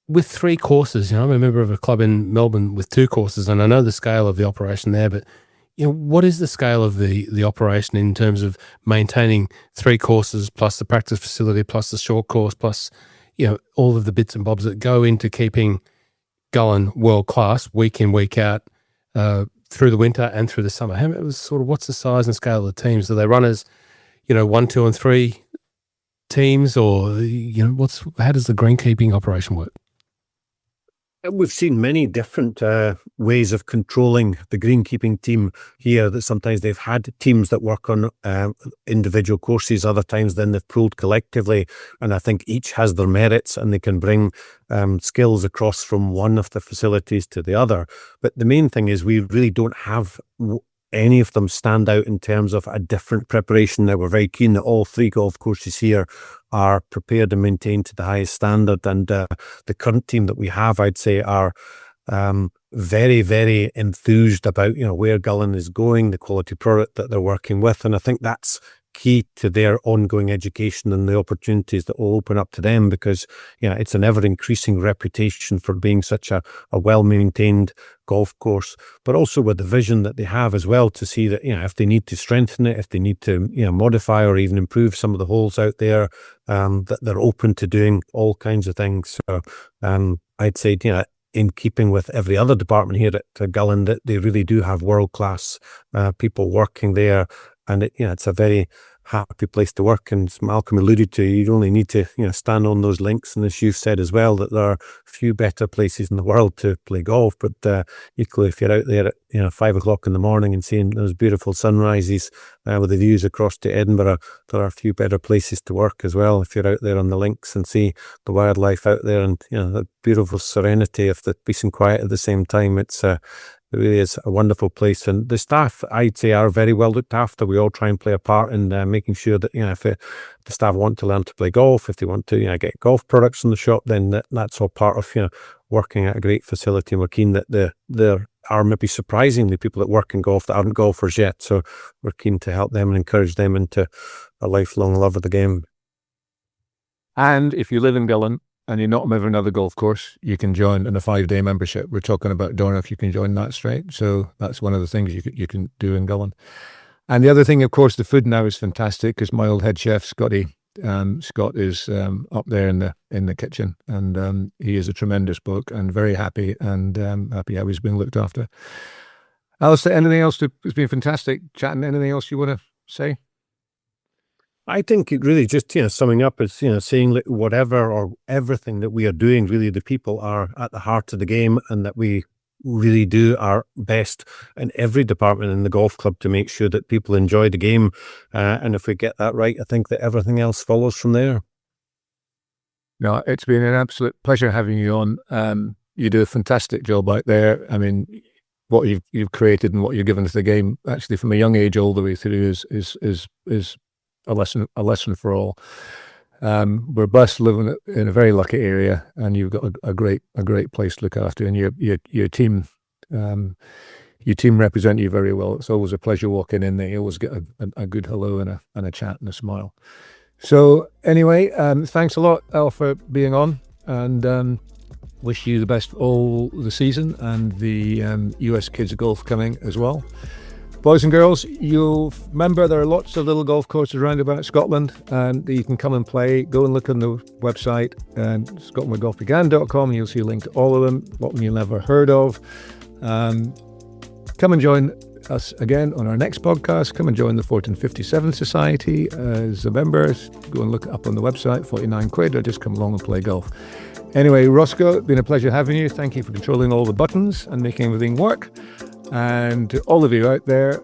with 3 courses, I'm a member of a club in Melbourne with 2 courses, and I know the scale of the operation there. But what is the scale of the operation in terms of maintaining 3 courses plus the practice facility plus the short course plus all of the bits and bobs that go into keeping Gullane world class week in, week out, through the winter and through the summer? What's the size and scale of the teams? Do they run as 1, 2, and 3 teams, or how does the greenkeeping operation work? We've seen many different ways of controlling the greenkeeping team here. That sometimes they've had teams that work on individual courses, other times then they've pooled collectively, and I think each has their merits and they can bring skills across from one of the facilities to the other. But the main thing is we really don't have any of them stand out in terms of a different preparation. Now, we're very keen that all 3 golf courses here are prepared and maintained to the highest standard, and the current team that we have, I'd say, are very, very enthused about where Gullane is going, the quality product that they're working with, and I think that's key to their ongoing education and the opportunities that will open up to them, because it's an ever-increasing reputation for being such a well-maintained golf course, but also with the vision that they have as well to see that if they need to strengthen it, if they need to modify or even improve some of the holes out there, that they're open to doing all kinds of things. So I'd say in keeping with every other department here at Gullane, that they really do have world-class people working there. And it's a very happy place to work. And as Malcolm alluded to, you only need to stand on those links. And as you've said as well, that there are few better places in the world to play golf. But equally, if you're out there at 5 o'clock in the morning and seeing those beautiful sunrises with the views across to Edinburgh, there are a few better places to work as well. If you're out there on the links and see the wildlife out there and the beautiful serenity of the peace and quiet at the same time, it really is a wonderful place, and the staff, I'd say, are very well looked after. We all try and play a part in making sure that if the staff want to learn to play golf, if they want to get golf products in the shop, then that's all part of working at a great facility. And we're keen that there are maybe surprisingly people that work in golf that aren't golfers yet, so we're keen to help them and encourage them into a lifelong love of the game. And if you live in Gullane and you're not a member of another golf course, you can join in a 5-day membership. We're talking about Dornoch, you can join that straight. So that's one of the things you can do in Gullane. And the other thing, of course, the food now is fantastic, because my old head chef, Scott, is up there in the kitchen, and he is a tremendous bloke and very happy, and happy how he's being looked after. Alasdair, anything else? It's been fantastic chatting. Anything else you want to say? I think it really just, summing up is, saying whatever or everything that we are doing, really the people are at the heart of the game, and that we really do our best in every department in the golf club to make sure that people enjoy the game. And if we get that right, I think that everything else follows from there. No, it's been an absolute pleasure having you on. You do a fantastic job out there. I mean, what you've created and what you've given to the game, actually from a young age all the way through, is a lesson for all. We're blessed living in a very lucky area, and you've got a great place to look after, and your team represent you very well. It's always a pleasure walking in there. You always get a good hello and a chat and a smile. So anyway, thanks a lot, Al, for being on, and Wish you the best all the season, and the US Kids Golf coming as well. Boys and girls, you'll remember there are lots of little golf courses around about Scotland, and you can come and play. Go and look on the website, scotlandwheregolfbegan.com. You'll see a link to all of them, a lot of them you've never heard of. Come and join us again on our next podcast. Come and join the 1457 Society as a member. Go and look it up on the website, 49 quid, or just come along and play golf. Anyway, Roscoe, been a pleasure having you. Thank you for controlling all the buttons and making everything work. And all of you out there,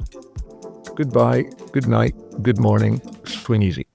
goodbye, good night, good morning, swing easy.